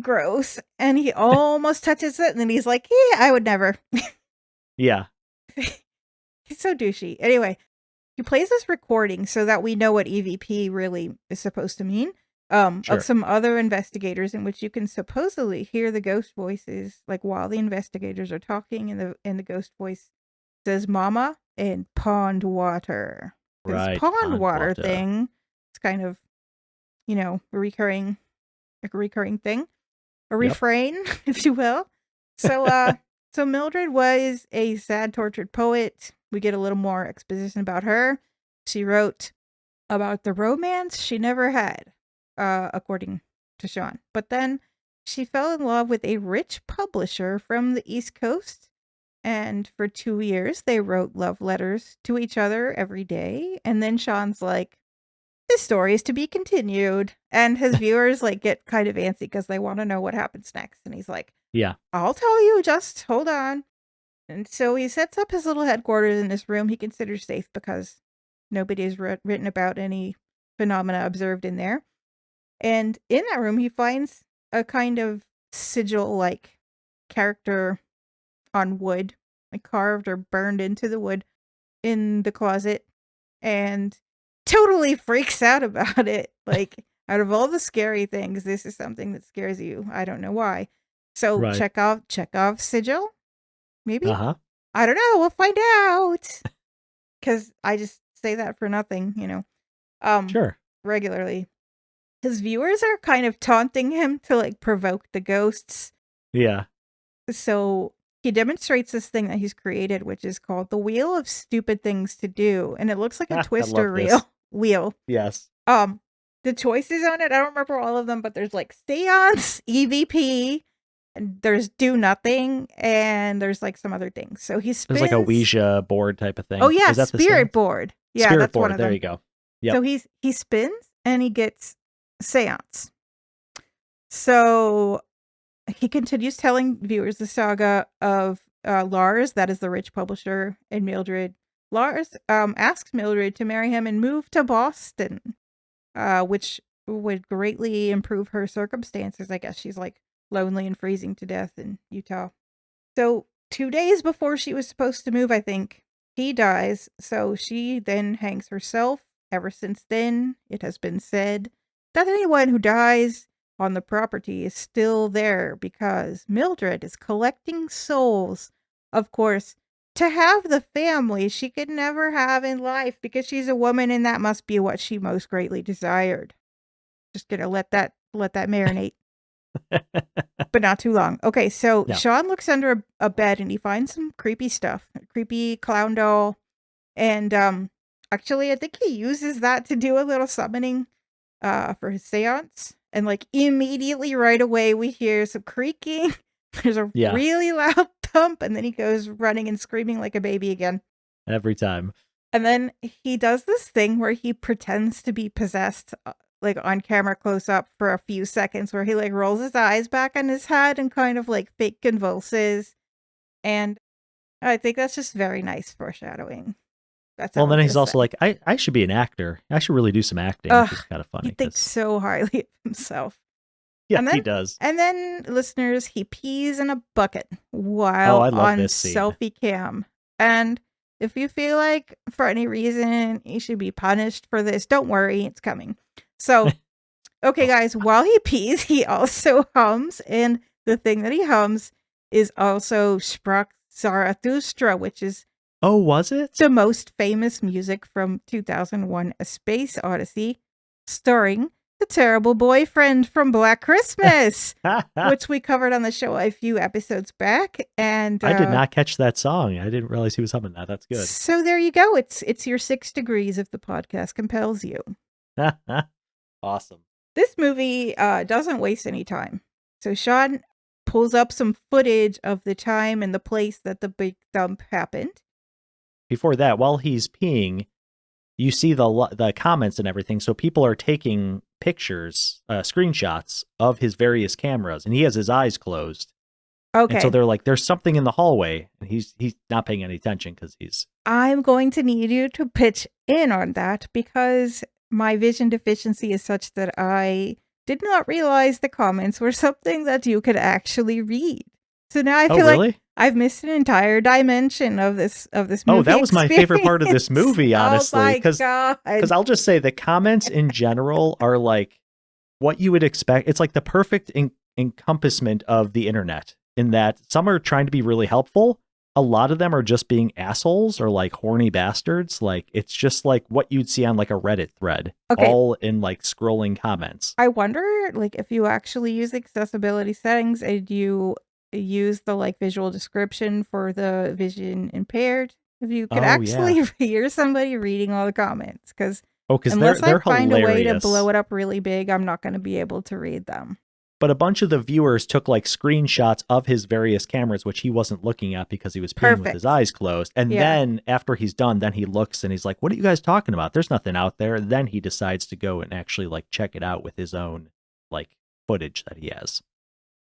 gross. And he almost touches it, and then he's like, yeah, I would never. Yeah. He's so douchey. Anyway, he plays this recording so that we know what EVP really is supposed to mean. Of some other investigators in which you can supposedly hear the ghost voices, like while the investigators are talking, and the ghost voice says "mama" and "pond water." This pond water thing, it's kind of, a recurring thing, a refrain, if you will. So, so Mildred was a sad, tortured poet. We get a little more exposition about her. She wrote about the romance she never had, according to Shawn. But then she fell in love with a rich publisher from the East Coast. And for 2 years, they wrote love letters to each other every day. And then Shawn's like, this story is to be continued. And his viewers get kind of antsy because they want to know what happens next. And he's like, yeah, I'll tell you, just hold on. And so he sets up his little headquarters in this room he considers safe because nobody has written about any phenomena observed in there. And in that room, he finds a kind of sigil-like character on wood, carved or burned into the wood in the closet, and totally freaks out about it. Out of all the scary things, this is something that scares you. I don't know why. So Chekhov sigil, maybe? I don't know. We'll find out. Because I just say that for nothing, Sure. regularly. His viewers are kind of taunting him to provoke the ghosts. Yeah. So he demonstrates this thing that he's created, which is called the Wheel of Stupid Things to Do. And it looks like a twister wheel. Yes. The choices on it, I don't remember all of them, but there's seance, EVP, and there's do nothing, and there's some other things. So he spins. There's a Ouija board type of thing. Oh yeah, spirit board. Yeah, spirit that's board. One of them. There you go. Yep. So he spins and he gets seance. So he continues telling viewers the saga of Lars, that is the rich publisher, and Mildred. Lars asks Mildred to marry him and move to Boston, which would greatly improve her circumstances. I guess she's lonely and freezing to death in Utah. So 2 days before she was supposed to move, I think, he dies. So she then hangs herself. Ever since then, it has been said that anyone who dies on the property is still there because Mildred is collecting souls, of course, to have the family she could never have in life because she's a woman and that must be what she most greatly desired. Just gonna let that marinate. But not too long. Okay, so Shawn looks under a bed and he finds some creepy stuff. A creepy clown doll. And actually I think he uses that to do a little summoning for his seance. And immediately right away we hear some creaking. There's a really loud thump, and then he goes running and screaming like a baby again. Every time. And then he does this thing where he pretends to be possessed, on camera close up for a few seconds, where he rolls his eyes back on his head and kind of fake convulses. And I think that's just very nice foreshadowing. That's well, all then I'm he's gonna also say. like, I should be an actor. I should really do some acting, which is kind of funny. He thinks so highly of himself. Yeah, And then, he does. And then, listeners, he pees in a bucket Oh, while I love on this scene. selfie cam. And if you feel like for any reason you should be punished for this, don't worry, it's coming. So, okay, guys, while he pees, he also hums. And the thing that he hums is also Sprach Zarathustra, which is Oh, was it? the most famous music from 2001: A Space Odyssey, starring the terrible boyfriend from Black Christmas, which we covered on the show a few episodes back. And I did not catch that song. I didn't realize he was humming that. That's good. So there you go. It's your 6 degrees if the podcast compels you. Awesome. This movie doesn't waste any time. So Shawn pulls up some footage of the time and the place that the big dump happened. Before that, while he's peeing, you see the comments and everything. So people are taking pictures, screenshots of his various cameras, and he has his eyes closed. Okay. And so they're like, there's something in the hallway, and he's not paying any attention because he's... I'm going to need you to pitch in on that because my vision deficiency is such that I did not realize the comments were something that you could actually read. So now I feel like I've missed an entire dimension of this movie. Oh, that was my favorite part of this movie, honestly. Because I'll just say the comments in general are like what you would expect. It's like the perfect encompassment of the internet in that some are trying to be really helpful. A lot of them are just being assholes or like horny bastards. Like it's just like what you'd see on like a Reddit thread, all in like scrolling comments. I wonder like if you actually use the accessibility settings and you use the like visual description for the vision impaired, if you could actually hear somebody reading all the comments, because unless they're I find hilarious. a way to blow it up really big, I'm not going to be able to read them. But a bunch of the viewers took like screenshots of his various cameras, which he wasn't looking at because he was peeing with his eyes closed. And then after he's done, then he looks and he's like, what are you guys talking about? There's nothing out there. And then he decides to go and actually like check it out with his own like footage that he has.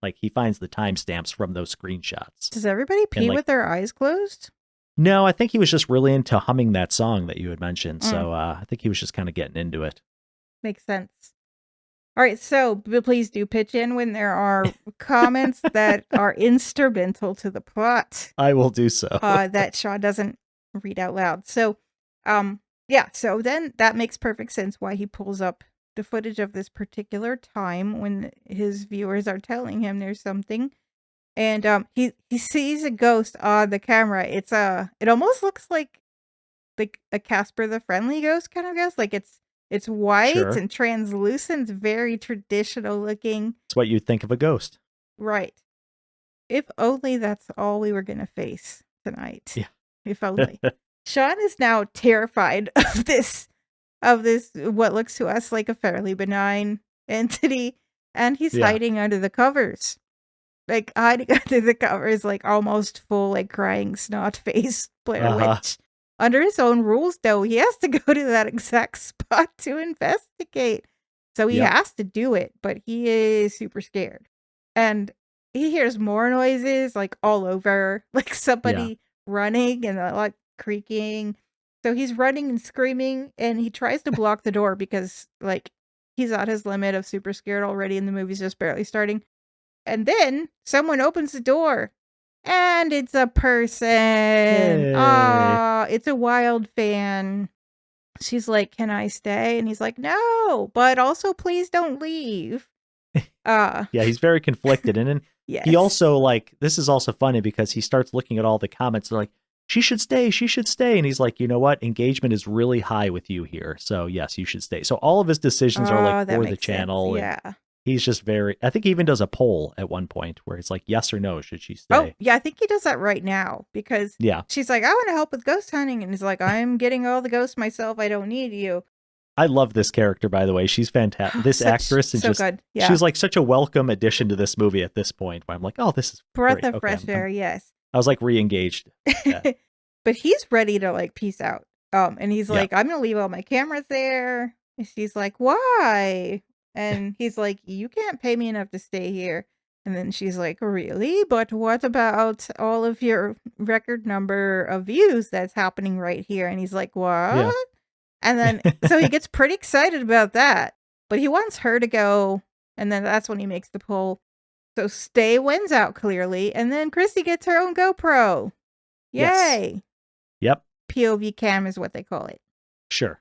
Like he finds the timestamps from those screenshots. Does everybody pee with their eyes closed? No, I think he was just really into humming that song that you had mentioned. So I think he was just kind of getting into it. Makes sense. All right, so please do pitch in when there are comments that are instrumental to the plot. I will do so. That Shawn doesn't read out loud. So, so then that makes perfect sense why he pulls up the footage of this particular time when his viewers are telling him there's something. And he sees a ghost on the camera. It almost looks like a Casper the Friendly Ghost kind of ghost. Like it's white and translucent, very traditional looking. It's what you'd think of a ghost. Right. If only that's all we were going to face tonight. Yeah. If only. Shawn is now terrified of this, what looks to us like a fairly benign entity. And he's hiding under the covers. Like hiding under the covers, like almost full, like crying snot face Blair Witch. Under his own rules, though, he has to go to that exact spot to investigate. So he has to do it, but he is super scared. And he hears more noises, like all over, like somebody running and like creaking. So he's running and screaming, and he tries to block the door because, like, he's at his limit of super scared already, and the movie's just barely starting. And then someone opens the door. And it's a person. It's a wild fan. She's like, can I stay? And he's like, no, but also please don't leave. He's very conflicted. And then he also like, this is also funny because he starts looking at all the comments. They're like, she should stay. She should stay. And he's like, you know what? Engagement is really high with you here. So yes, you should stay. So all of his decisions are like for the channel. Yeah. He's just I think he even does a poll at one point where it's like, yes or no, should she stay? Oh, yeah, I think he does that right now because she's like, I want to help with ghost hunting. And he's like, I'm getting all the ghosts myself. I don't need you. I love this character, by the way. She's fantastic. This actress is good. Yeah. She's like such a welcome addition to this movie at this point where I'm like, oh, this is breath great. of fresh air. Yes. I was like re-engaged. But he's ready to like peace out. And he's like, I'm going to leave all my cameras there. And she's like, why? And he's like, you can't pay me enough to stay here. And then she's like, really? But what about all of your record number of views that's happening right here? And he's like, what? Yeah. And then, so he gets pretty excited about that. But he wants her to go. And then that's when he makes the poll. So Stay wins out clearly. And then Chrissy gets her own GoPro. Yay. Yes. Yep. POV cam is what they call it. Sure.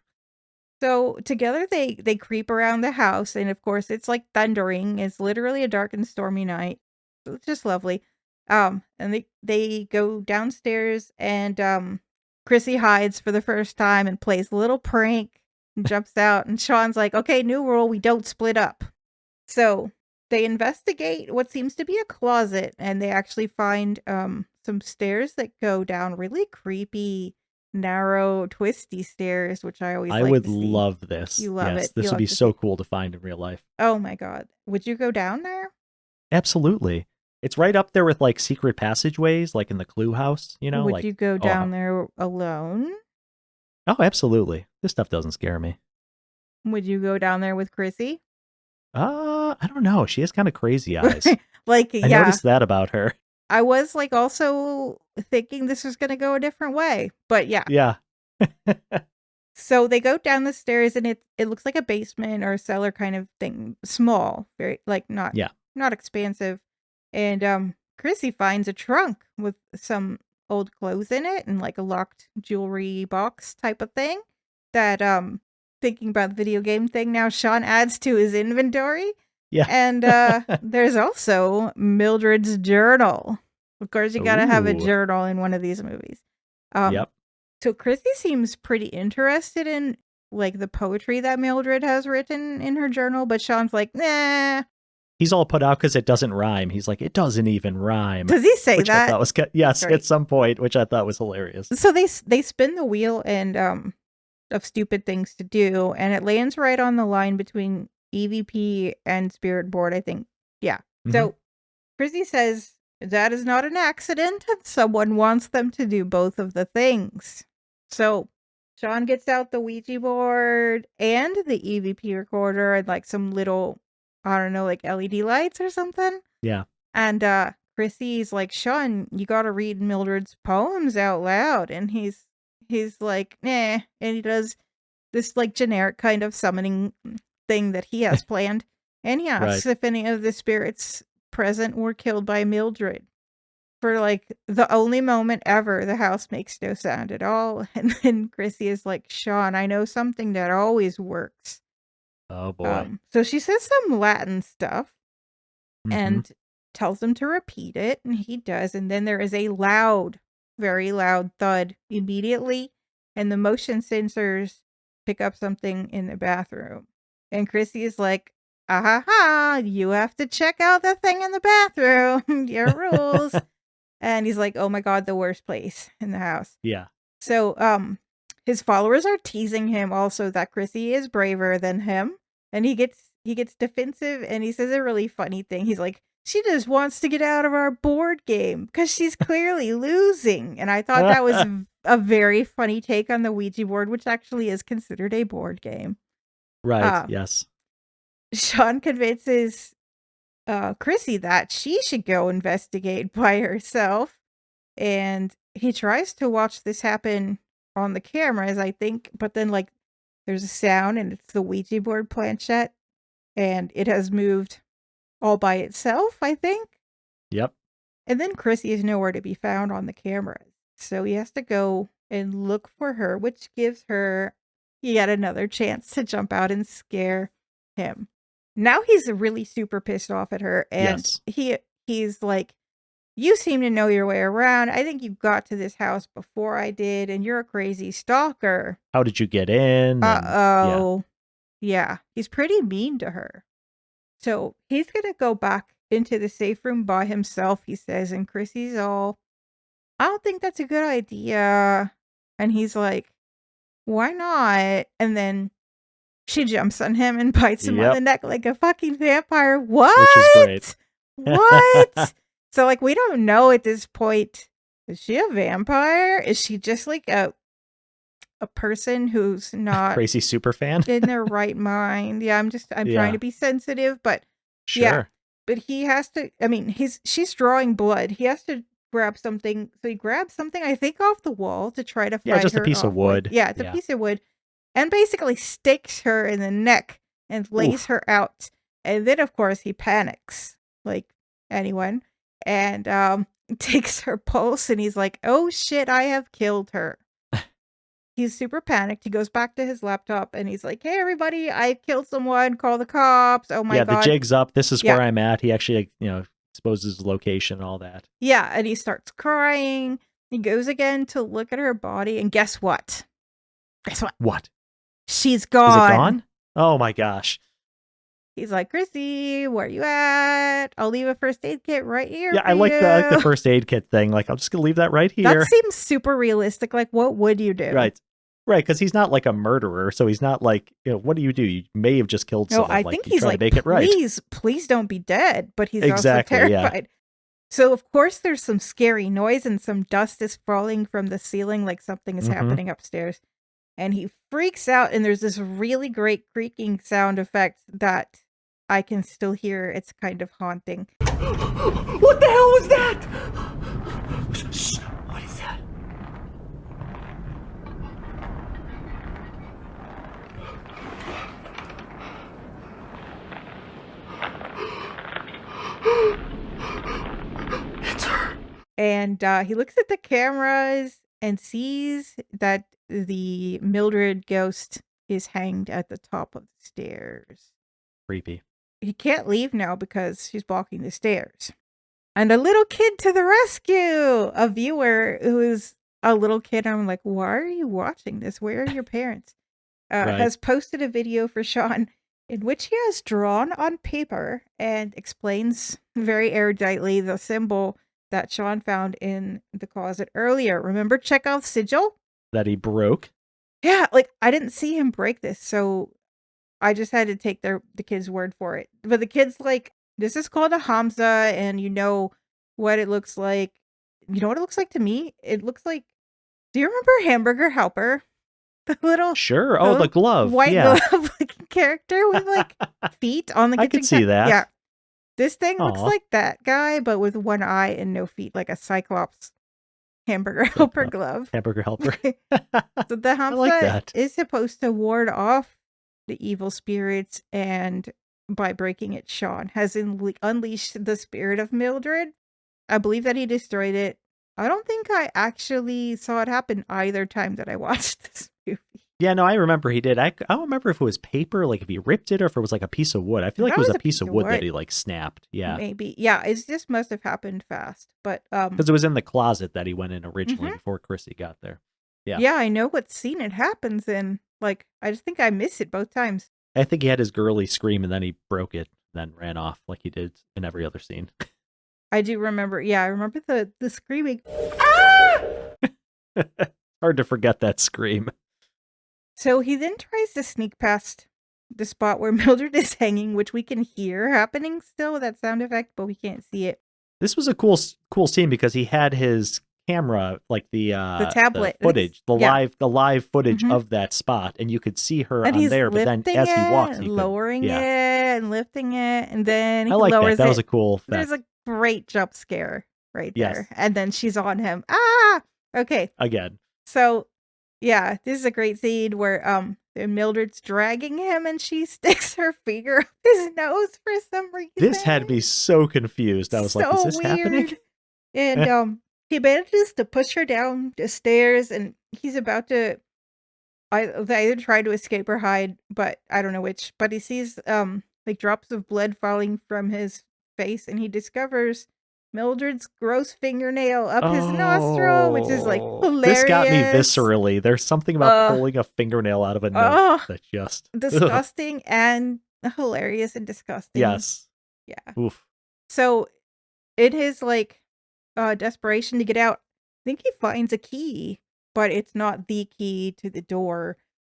So together they creep around the house, and of course it's like thundering. It's literally a dark and stormy night. It's just lovely. And they go downstairs, and Chrissy hides for the first time and plays a little prank and jumps out, and Shawn's like, okay, new rule, we don't split up. So they investigate what seems to be a closet, and they actually find some stairs that go down really creepy, narrow, twisty stairs, which I always like would to see. love this. You love it. This would be so cool to find in real life. Oh my god. Would you go down there? Absolutely. It's right up there with like secret passageways, like in the Clue house, you know? Would you go down there alone? Oh, absolutely. This stuff doesn't scare me. Would you go down there with Chrissy? I don't know. She has kind of crazy eyes. I noticed that about her. I was like also thinking this was going to go a different way, but yeah. Yeah. So they go down the stairs, and it looks like a basement or a cellar kind of thing. Small, very like not expansive. And Chrissy finds a trunk with some old clothes in it and like a locked jewelry box type of thing that thinking about the video game thing now, Shawn adds to his inventory. Yeah. And there's also Mildred's journal. Of course, you got to have a journal in one of these movies. Yep. So Chrissy seems pretty interested in like the poetry that Mildred has written in her journal, but Shawn's like, nah. He's all put out because it doesn't rhyme. He's like, it doesn't even rhyme. Does he say that? I thought was yes, at some point, which I thought was hilarious. So they spin the wheel and of stupid things to do, and it lands right on the line between EVP and Spirit Board, I think. Yeah. Mm-hmm. So Chrissy says that is not an accident. Someone wants them to do both of the things. So Shawn gets out the Ouija board and the EVP recorder and like some little, I don't know, like LED lights or something. Yeah. And Chrissy's like, Shawn, you got to read Mildred's poems out loud. And he's like, nah. And he does this like generic kind of summoning thing that he has planned. And he asks if any of the spirits present were killed by Mildred. For like the only moment ever, the house makes no sound at all. And then Chrissy is like, Shawn, I know something that always works. Oh boy. So she says some Latin stuff and tells him to repeat it. And he does. And then there is a loud, very loud thud immediately. And the motion sensors pick up something in the bathroom. And Chrissy is like, you have to check out the thing in the bathroom. Your rules. And he's like, oh my God, the worst place in the house. Yeah. So his followers are teasing him also that Chrissy is braver than him. And he gets defensive, and he says a really funny thing. He's like, she just wants to get out of our board game because she's clearly losing. And I thought that was a very funny take on the Ouija board, which actually is considered a board game. Right. Yes. Shawn convinces Chrissy that she should go investigate by herself. And he tries to watch this happen on the cameras, I think. But then like there's a sound, and it's the Ouija board planchette. And it has moved all by itself, I think. Yep. And then Chrissy is nowhere to be found on the cameras. So he has to go and look for her, which gives her yet another chance to jump out and scare him. Now he's really super pissed off at her. And he's like, you seem to know your way around. I think you got to this house before I did, and you're a crazy stalker. How did you get in? Uh-oh. Yeah, he's pretty mean to her. So he's going to go back into the safe room by himself, he says. And Chrissy's all, I don't think that's a good idea. And he's like, why not? And then she jumps on him and bites him on the neck like a fucking vampire. What? Which is great. What? So like, we don't know at this point. Is she a vampire? Is she just like a person who's not crazy super fan in their right mind? Yeah, I'm trying to be sensitive, but sure. but he has to, I mean, she's drawing blood. He has to grab something. So he grabs something, I think, off the wall to try to fight her. Yeah, just a piece of wood. Yeah, it's a piece of wood. And basically stakes her in the neck and lays her out. And then, of course, he panics, like anyone, and takes her pulse, and he's like, oh shit, I have killed her. He's super panicked. He goes back to his laptop, and he's like, hey, everybody, I killed someone. Call the cops. Oh, my God. Yeah, the jig's up. This is where I'm at. He actually, exposes his location and all that. Yeah, and he starts crying. He goes again to look at her body, and guess what? Guess what? What? She's gone. Is it gone? Oh, my gosh. He's like, Chrissy, where you at? I'll leave a first aid kit right here. Yeah, I like the first aid kit thing. Like, I'm just going to leave that right here. That seems super realistic. Like, what would you do? Right, because he's not like a murderer. So he's not like, what do? You may have just killed someone. I think he's like, make it right. Please don't be dead. But he's also terrified. Yeah. So, of course, there's some scary noise and some dust is falling from the ceiling, like something is happening upstairs. And he freaks out, and there's this really great creaking sound effect that I can still hear. It's kind of haunting. What the hell was that? Shh, what is that? It's her. And he looks at the cameras and sees that the Mildred ghost is hanged at the top of the stairs. Creepy. He can't leave now because she's blocking the stairs. And a little kid to the rescue! A viewer who is a little kid. I'm like, why are you watching this? Where are your parents? Has posted a video for Shawn in which he has drawn on paper and explains very eruditely the symbol that Shawn found in the closet earlier. Remember Chekhov's sigil? That he broke? Yeah, like, I didn't see him break this, so I just had to take the kid's word for it. But the kid's like, this is called a Hamza, and you know what it looks like. You know what it looks like to me? It looks like, do you remember Hamburger Helper? The little the glove. White glove looking character with like feet on the kitchen. I could see that. Yeah. This thing looks like that guy, but with one eye and no feet, like a Cyclops Hamburger Helper glove. Hamburger Helper. So the Hamza is supposed to ward off the evil spirits, and by breaking it, Shawn has unleashed the spirit of Mildred. I believe that he destroyed it. I don't think I actually saw it happen either time that I watched this movie. Yeah, no, I remember he did. I don't remember if it was paper, like if he ripped it, or if it was like a piece of wood. I feel like it was a piece of wood that he like snapped. Yeah, maybe. Yeah, it just must have happened fast. But because it was in the closet that he went in originally before Chrissy got there. Yeah, I know what scene it happens in. Like, I just think I missed it both times. I think he had his girly scream and then he broke it, then ran off like he did in every other scene. I do remember. Yeah, I remember the screaming. Ah! Hard to forget that scream. So he then tries to sneak past the spot where Mildred is hanging, which we can hear happening still, that sound effect, but we can't see it. This was a cool scene because he had his camera, like the tablet footage, the live footage of that spot, and you could see her and on there. But then as he walks, lowering it and lifting it, and then he lowers that. That was a cool effect. There's a great jump scare right there, and then she's on him. Ah, okay. Again. So, yeah, this is a great scene where Mildred's dragging him, and she sticks her finger up his nose for some reason. This had me so confused. I was like, "Is this happening?" And he manages to push her down the stairs, and he's about to either try to escape or hide, but I don't know which. But he sees like drops of blood falling from his face, and he discovers Mildred's gross fingernail up his nostril, which is like hilarious. This got me viscerally. There's something about pulling a fingernail out of a nose that's just disgusting and hilarious and disgusting. Yes. Yeah. Oof. So in his like desperation to get out, I think he finds a key, but it's not the key to the door.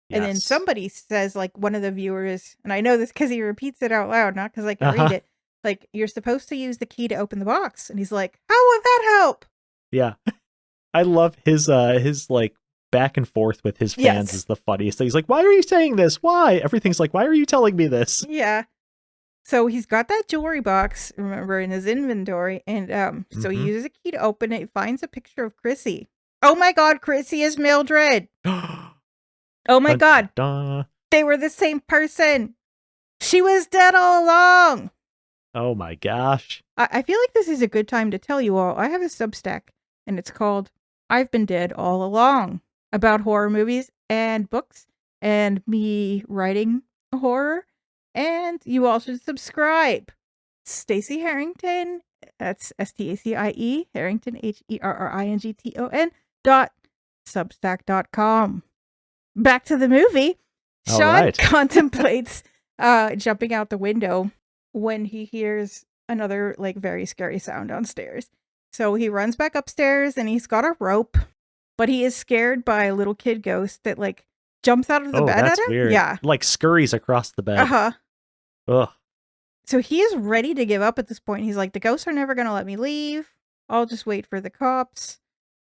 Yes. And then somebody says, like, one of the viewers, and I know this because he repeats it out loud, not because I can read it. Like, you're supposed to use the key to open the box. And he's like, how would that help? Yeah. I love his like back and forth with his fans is the funniest thing. He's like, why are you saying this? Why? Everything's like, why are you telling me this? Yeah. So he's got that jewelry box, remember, in his inventory. And so he uses a key to open it. He finds a picture of Chrissy. Oh my God, Chrissy is Mildred. Oh my God. They were the same person. She was dead all along. Oh my gosh. I feel like this is a good time to tell you all. I have a Substack, and it's called I've Been Dead All Along, about horror movies and books and me writing horror. And you all should subscribe. Stacie Harrington, that's Stacie, Harrington, HERRINGTON.substack.com. Back to the movie. Shawn contemplates jumping out the window when he hears another like very scary sound downstairs. So he runs back upstairs and he's got a rope, but he is scared by a little kid ghost that like jumps out of the bed at him. Weird. Yeah. Like scurries across the bed. Uh-huh. Ugh. So he is ready to give up at this point. He's like, the ghosts are never going to let me leave. I'll just wait for the cops.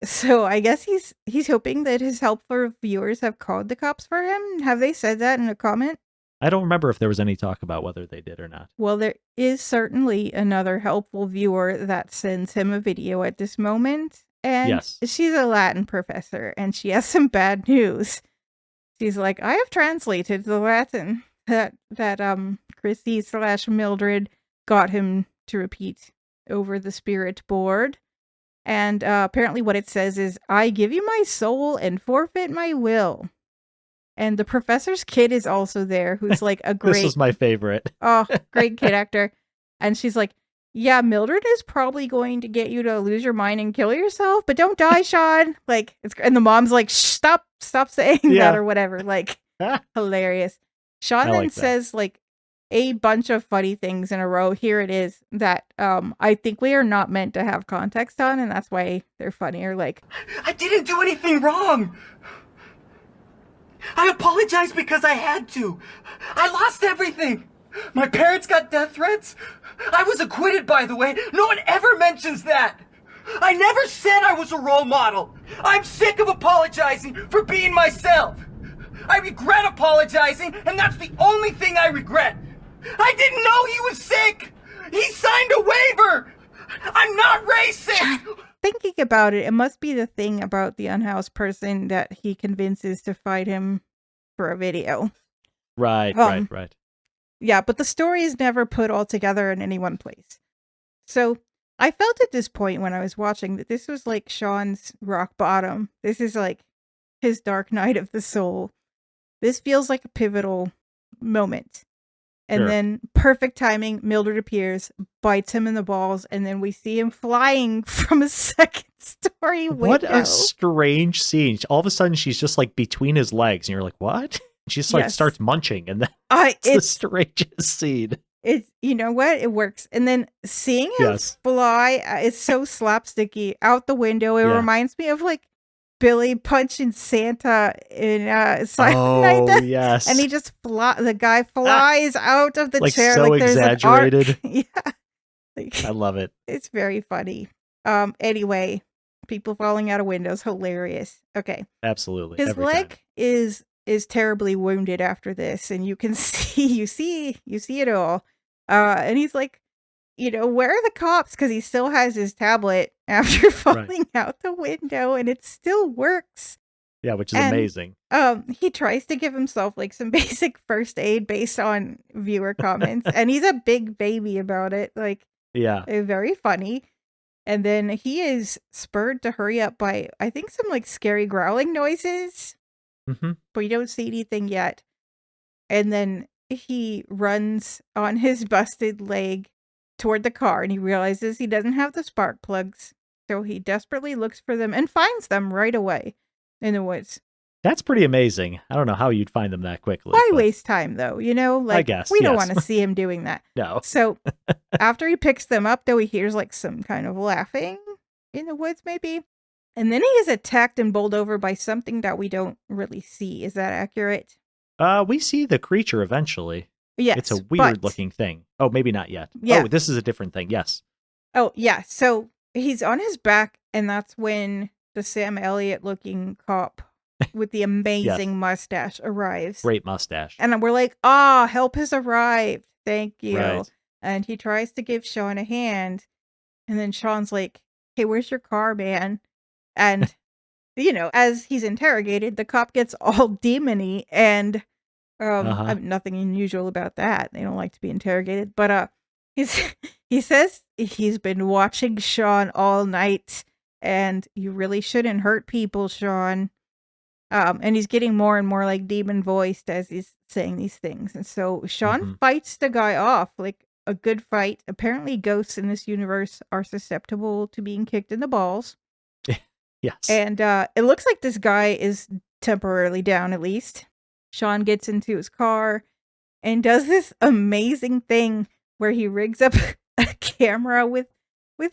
So I guess he's hoping that his helpful viewers have called the cops for him. Have they said that in a comment? I don't remember if there was any talk about whether they did or not. Well, there is certainly another helpful viewer that sends him a video at this moment. And she's a Latin professor, and she has some bad news. She's like, I have translated the Latin that Chrissy / Mildred got him to repeat over the spirit board. And apparently what it says is, I give you my soul and forfeit my will. And the professor's kid is also there, who's like a great... This is my favorite. Great kid actor. And she's like, yeah, Mildred is probably going to get you to lose your mind and kill yourself, but don't die, Shawn. Like, and the mom's like, shh, stop saying that or whatever. Like, hilarious. Shawn then says like a bunch of funny things in a row. Here it is that I think we are not meant to have context on, and that's why they're funnier. Like, I didn't do anything wrong. I apologized because I had to. I lost everything. My parents got death threats. I was acquitted, by the way. No one ever mentions that. I never said I was a role model. I'm sick of apologizing for being myself. I regret apologizing, and that's the only thing I regret. I didn't know he was sick. He signed a waiver. I'm not racist. Thinking about it, it must be the thing about the unhoused person that he convinces to fight him for a video. Right. Yeah, but the story is never put all together in any one place. So I felt at this point when I was watching that this was like Shawn's rock bottom. This is like his dark night of the soul. This feels like a pivotal moment. And then perfect timing, Mildred appears, bites him in the balls, and then we see him flying from a second-story window. What a strange scene. All of a sudden, she's just like between his legs, and you're like, what? She just like starts munching, and then it's the strangest scene. It's, you know what? It works. And then seeing him fly is so slapsticky out the window. It reminds me of like Billy punching Santa in Silent Night. Yes. And he just the guy flies out of the chair so like there's exaggerated. An arc. Yeah. I love it. It's very funny. Anyway, people falling out of windows, hilarious. Okay. Absolutely. His leg is terribly wounded after this, and you can see it all. And he's like, you know, where are the cops? Because he still has his tablet after falling out the window, and it still works. Yeah, which is amazing. He tries to give himself like some basic first aid based on viewer comments, and he's a big baby about it. Like, very funny. And then he is spurred to hurry up by, I think, some like scary growling noises, but you don't see anything yet. And then he runs on his busted leg toward the car, and he realizes he doesn't have the spark plugs, so he desperately looks for them and finds them right away in the woods. That's pretty amazing. I don't know how you'd find them that quickly. Why waste time, though? You know, like, I guess, we don't want to see him doing that. No. So after he picks them up, though, he hears like some kind of laughing in the woods, maybe. And then he is attacked and bowled over by something that we don't really see. Is that accurate? We see the creature eventually. Yes. It's a weird looking thing. Oh, maybe not yet. Yeah. Oh, this is a different thing. Yes. Oh, yeah. So he's on his back, and that's when the Sam Elliott looking cop with the amazing mustache arrives. Great mustache. And we're like, help has arrived. Thank you. Right. And he tries to give Shawn a hand. And then Shawn's like, hey, where's your car, man? And, as he's interrogated, the cop gets all demony. And nothing unusual about that. They don't like to be interrogated. But he says he's been watching Shawn all night. And you really shouldn't hurt people, Shawn. And he's getting more and more like demon voiced as he's saying these things. And so Shawn fights the guy off like a good fight. Apparently ghosts in this universe are susceptible to being kicked in the balls. Yes. And it looks like this guy is temporarily down at least. Shawn gets into his car and does this amazing thing where he rigs up a camera with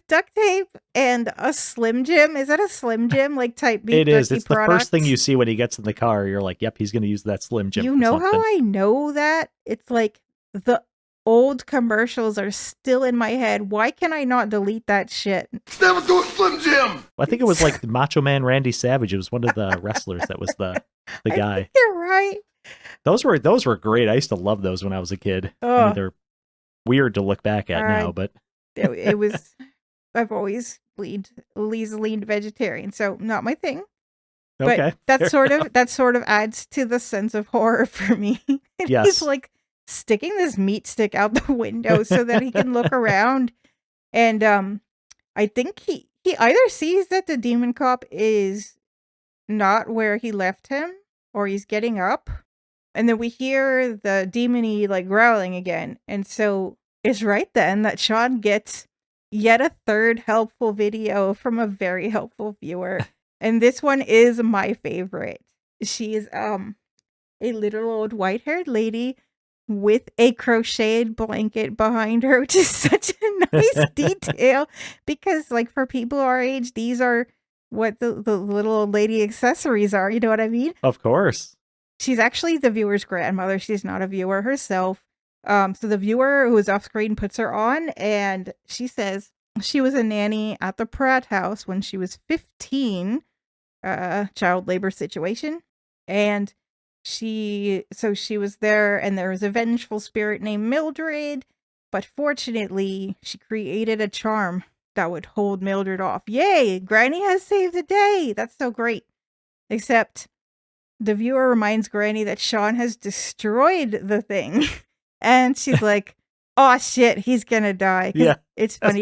duct tape and a Slim Jim. Is that a Slim Jim like type beef? It is. It's product? The first thing you see when he gets in the car. You're like, yep, he's going to use that Slim Jim. You know how I know that? It's like the old commercials are still in my head. Why can I not delete that shit? Never do a Slim Jim. I think it was like Macho Man Randy Savage. It was one of the wrestlers that was the guy. I think you're right. Those were great. I used to love those when I was a kid. I mean, they're weird to look back at now, but it was. I've always leaned vegetarian, so not my thing. But okay, that sort of adds to the sense of horror for me. Yes. He's like sticking this meat stick out the window so that he can look around. And I think he either sees that the demon cop is not where he left him, or he's getting up. And then we hear the demony like growling again. And so it's right then that Shawn gets yet a third helpful video from a very helpful viewer. And this one is my favorite. She is a little old white-haired lady with a crocheted blanket behind her, which is such a nice detail because like for people our age, these are what the little old lady accessories are. You know what I mean? Of course. She's actually the viewer's grandmother. She's not a viewer herself. So the viewer who is off screen puts her on, and she says she was a nanny at the Pratt house when she was 15, child labor situation. And she was there, and there was a vengeful spirit named Mildred, but fortunately she created a charm that would hold Mildred off. Yay! Granny has saved the day! That's so great. Except the viewer reminds Granny that Shawn has destroyed the thing. And she's like, oh shit, he's gonna die. Yeah, it's funny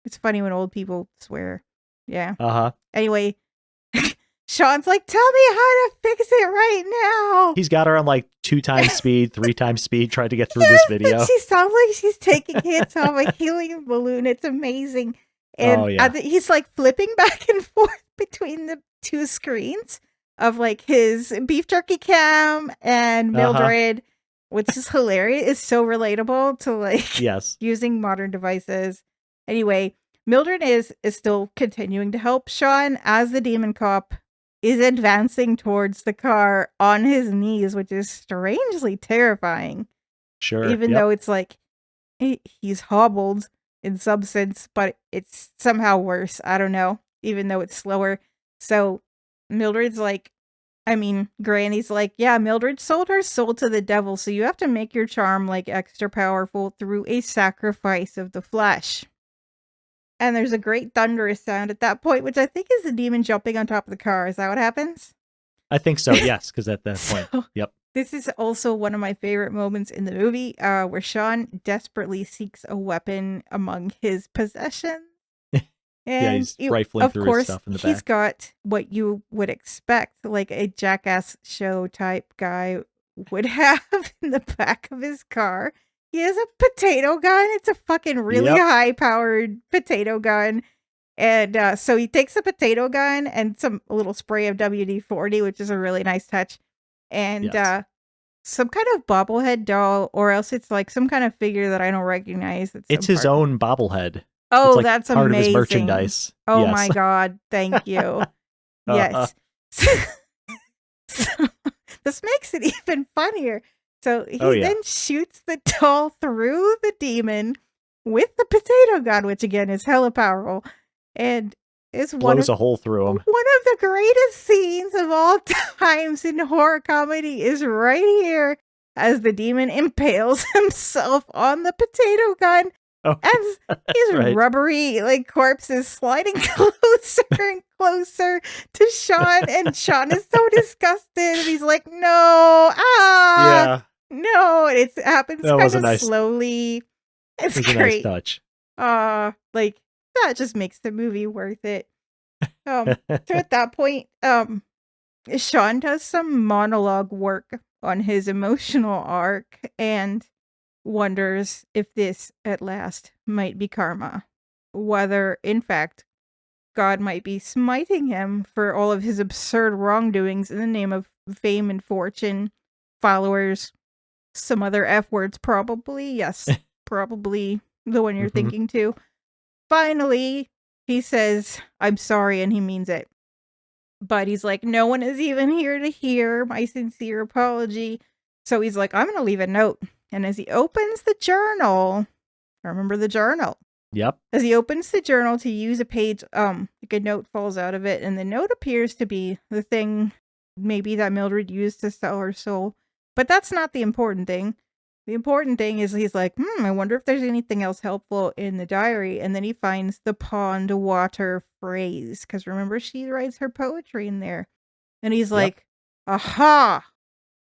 it's funny when old people swear. Yeah. Anyway, Shawn's like, tell me how to fix it right now. He's got her on like 2 times speed, 3 times speed, trying to get through this video. She sounds like she's taking hits off a helium balloon. It's amazing. And he's like flipping back and forth between the 2 screens of like his beef jerky cam and Mildred. Which is hilarious. It's so relatable to like using modern devices. Anyway, Mildred is still continuing to help Shawn as the demon cop is advancing towards the car on his knees, which is strangely terrifying. Sure. Even though it's like he's hobbled in some sense, but it's somehow worse. I don't know. Even though it's slower. So Mildred's like, Granny's like, yeah, Mildred sold her soul to the devil, so you have to make your charm like extra powerful through a sacrifice of the flesh. And there's a great thunderous sound at that point, which I think is the demon jumping on top of the car. Is that what happens? I think so, yes, because at that point, yep. This is also one of my favorite moments in the movie, where Shawn desperately seeks a weapon among his possessions. And he's rifling through his stuff in the back. He's got what you would expect, like a Jackass show type guy would have in the back of his car. He has a potato gun. It's a fucking really high-powered potato gun. And so he takes a potato gun and a little spray of WD-40, which is a really nice touch. And some kind of bobblehead doll, or else it's like some kind of figure that I don't recognize. It's his own bobblehead. Oh, like that's part amazing. Of his merchandise. Oh my God. Thank you. Yes. So, this makes it even funnier. So he then shoots the doll through the demon with the potato gun, which again is hella powerful. And is blows a hole through him. One of the greatest scenes of all times in horror comedy is right here. as the demon impales himself on the potato gun. As his rubbery corpse is sliding closer and closer to Shawn, and Shawn is so disgusted, and he's like, "No, no!" And it happens kind of slowly. It's great. A nice touch. That just makes the movie worth it. So at that point, Shawn does some monologue work on his emotional arc and wonders if this at last might be karma, whether in fact God might be smiting him for all of his absurd wrongdoings in the name of fame and fortune, followers, some other F words, probably. Yes, probably the one you're thinking too. Finally, he says, "I'm sorry," and he means it. But he's like, "No one is even here to hear my sincere apology." So he's like, "I'm going to leave a note." And as he opens the journal, remember the journal? Yep. As he opens the journal to use a page, a note falls out of it. And the note appears to be the thing maybe that Mildred used to sell her soul. But that's not the important thing. The important thing is he's like, I wonder if there's anything else helpful in the diary. And then he finds the pond water phrase. Because remember, she writes her poetry in there. And he's like, aha!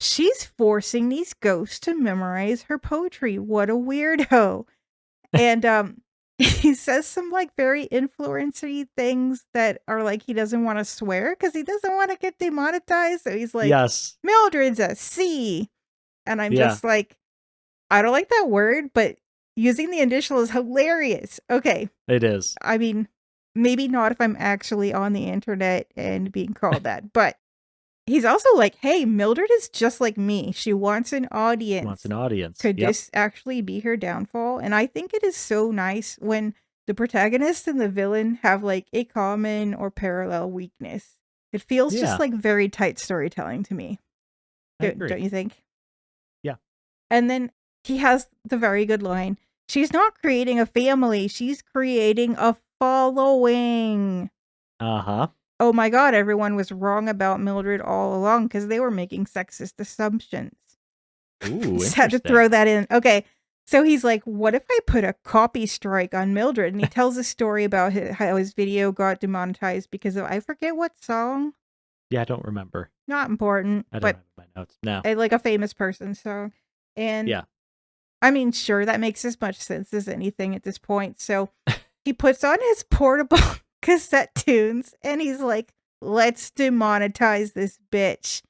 She's forcing these ghosts to memorize her poetry. What a weirdo. And he says some very influencery things that are he doesn't want to swear because he doesn't want to get demonetized. So he's like, yes, Mildred's a C. And I'm just like, I don't like that word, but using the initial is hilarious. Okay. It is. I mean, maybe not if I'm actually on the internet and being called that, but he's also like, hey, Mildred is just like me. She wants an audience. Could this actually be her downfall? And I think it is so nice when the protagonist and the villain have a common or parallel weakness. It feels just very tight storytelling to me. Don't you think? Yeah. And then he has the very good line. She's not creating a family. She's creating a following. Uh-huh. Oh my God, everyone was wrong about Mildred all along because they were making sexist assumptions. Ooh, just had to throw that in. Okay, so he's like, what if I put a copy strike on Mildred? And he tells a story about how his video got demonetized because of, I forget what song. Yeah, I don't remember. Not important. I don't have my notes. No. A famous person song. And yeah. I mean, sure, that makes as much sense as anything at this point. So he puts on his portable cassette tunes and he's like, let's demonetize this bitch.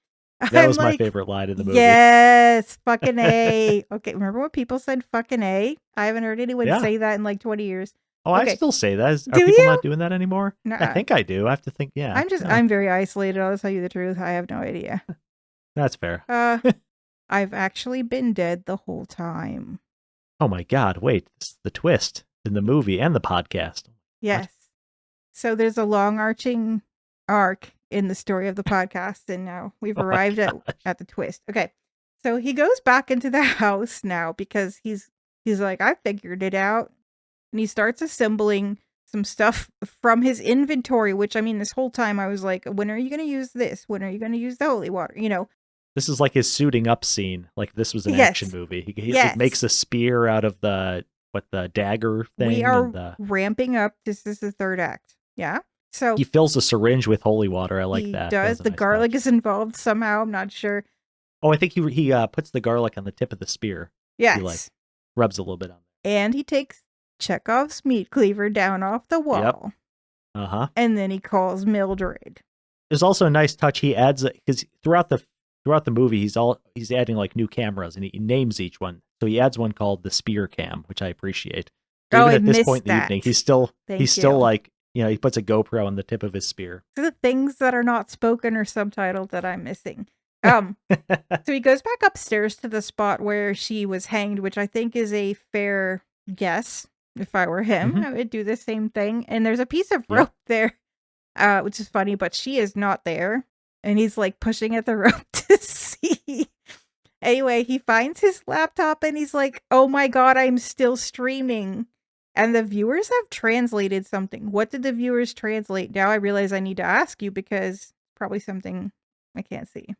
That was my favorite line in the movie. Yes, fucking A. Okay, remember when people said fucking A? I haven't heard anyone say that in 20 years. Oh, okay. I still say that. Are people not doing that anymore? I think I do. I have to think, I'm very isolated. I'll tell you the truth. I have no idea. That's fair. I've actually been dead the whole time. Oh my God, wait. This is the twist in the movie and the podcast. Yes. What? So there's a long arching arc in the story of the podcast, and now we've arrived at the twist. Okay. So he goes back into the house now because he's like, I figured it out. And he starts assembling some stuff from his inventory, which I mean, this whole time I was like, when are you going to use this? When are you going to use the holy water? This is like his suiting up scene. Like this was an action movie. He makes a spear out of the dagger thing. We are ramping up. This is the third act. Yeah. So he fills a syringe with holy water. I like that. He does. The garlic is involved somehow. I'm not sure. Oh, I think he puts the garlic on the tip of the spear. Yes. He rubs a little bit on there. And he takes Chekhov's meat cleaver down off the wall. Yep. Uh-huh. And then he calls Mildred. There's also a nice touch. He adds, because throughout the movie, he's adding new cameras, and he names each one. So he adds one called the spear cam, which I appreciate. So even at this point in the evening, he's still he puts a GoPro on the tip of his spear. The things that are not spoken or subtitled that I'm missing. So he goes back upstairs to the spot where she was hanged, which I think is a fair guess. If I were him, I would do the same thing. And there's a piece of rope there, which is funny, but she is not there. And he's pushing at the rope to see. Anyway, he finds his laptop and he's like, oh my God, I'm still streaming. And the viewers have translated something. What did the viewers translate? Now I realize I need to ask you because probably something I can't see.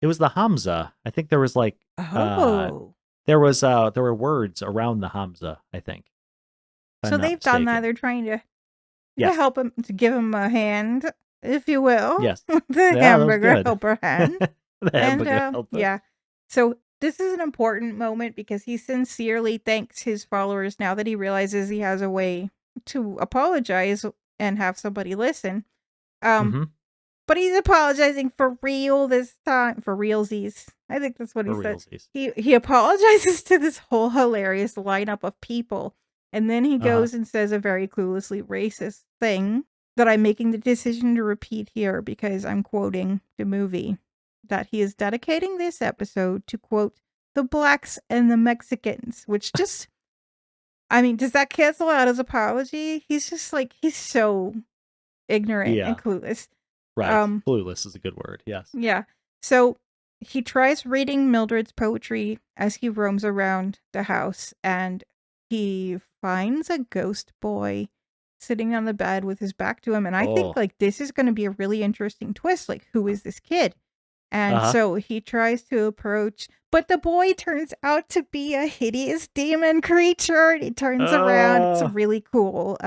It was the Hamza. I think there was like there were words around the Hamza, I think. So they've done that. They're trying to help him, to give him a hand, if you will. Yes. The hamburger helper hand. The hamburger helper. Yeah. So this is an important moment because he sincerely thanks his followers now that he realizes he has a way to apologize and have somebody listen. But he's apologizing for real this time. For realsies. I think that's what he said. He apologizes to this whole hilarious lineup of people. And then he goes and says a very cluelessly racist thing that I'm making the decision to repeat here because I'm quoting the movie. That he is dedicating this episode to, quote, the blacks and the Mexicans. Which just, I mean, does that cancel out his apology? He's just like, he's so ignorant and clueless. Right. Clueless is a good word. Yes. Yeah. So he tries reading Mildred's poetry as he roams around the house, and he finds a ghost boy sitting on the bed with his back to him. And I think like this is going to be a really interesting twist. Like, who is this kid? And so he tries to approach, but the boy turns out to be a hideous demon creature. And he turns around. It's really cool.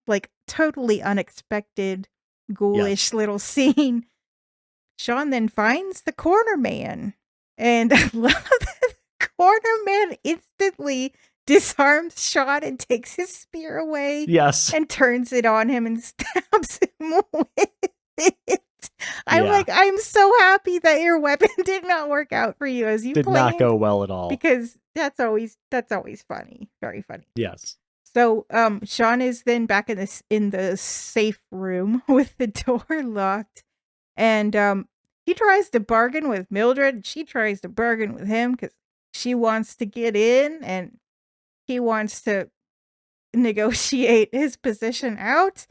Like totally unexpected, ghoulish little scene. Shawn then finds the corner man, and I love that the corner man instantly disarms Shawn and takes his spear away. Yes. And turns it on him and stabs him with it. I'm like, I'm so happy that your weapon did not work out for you as you did planned, not go well at all. Because that's always funny. Very funny. Yes. So Shawn is then back in the safe room with the door locked. And he tries to bargain with Mildred. She tries to bargain with him because she wants to get in and he wants to negotiate his position out.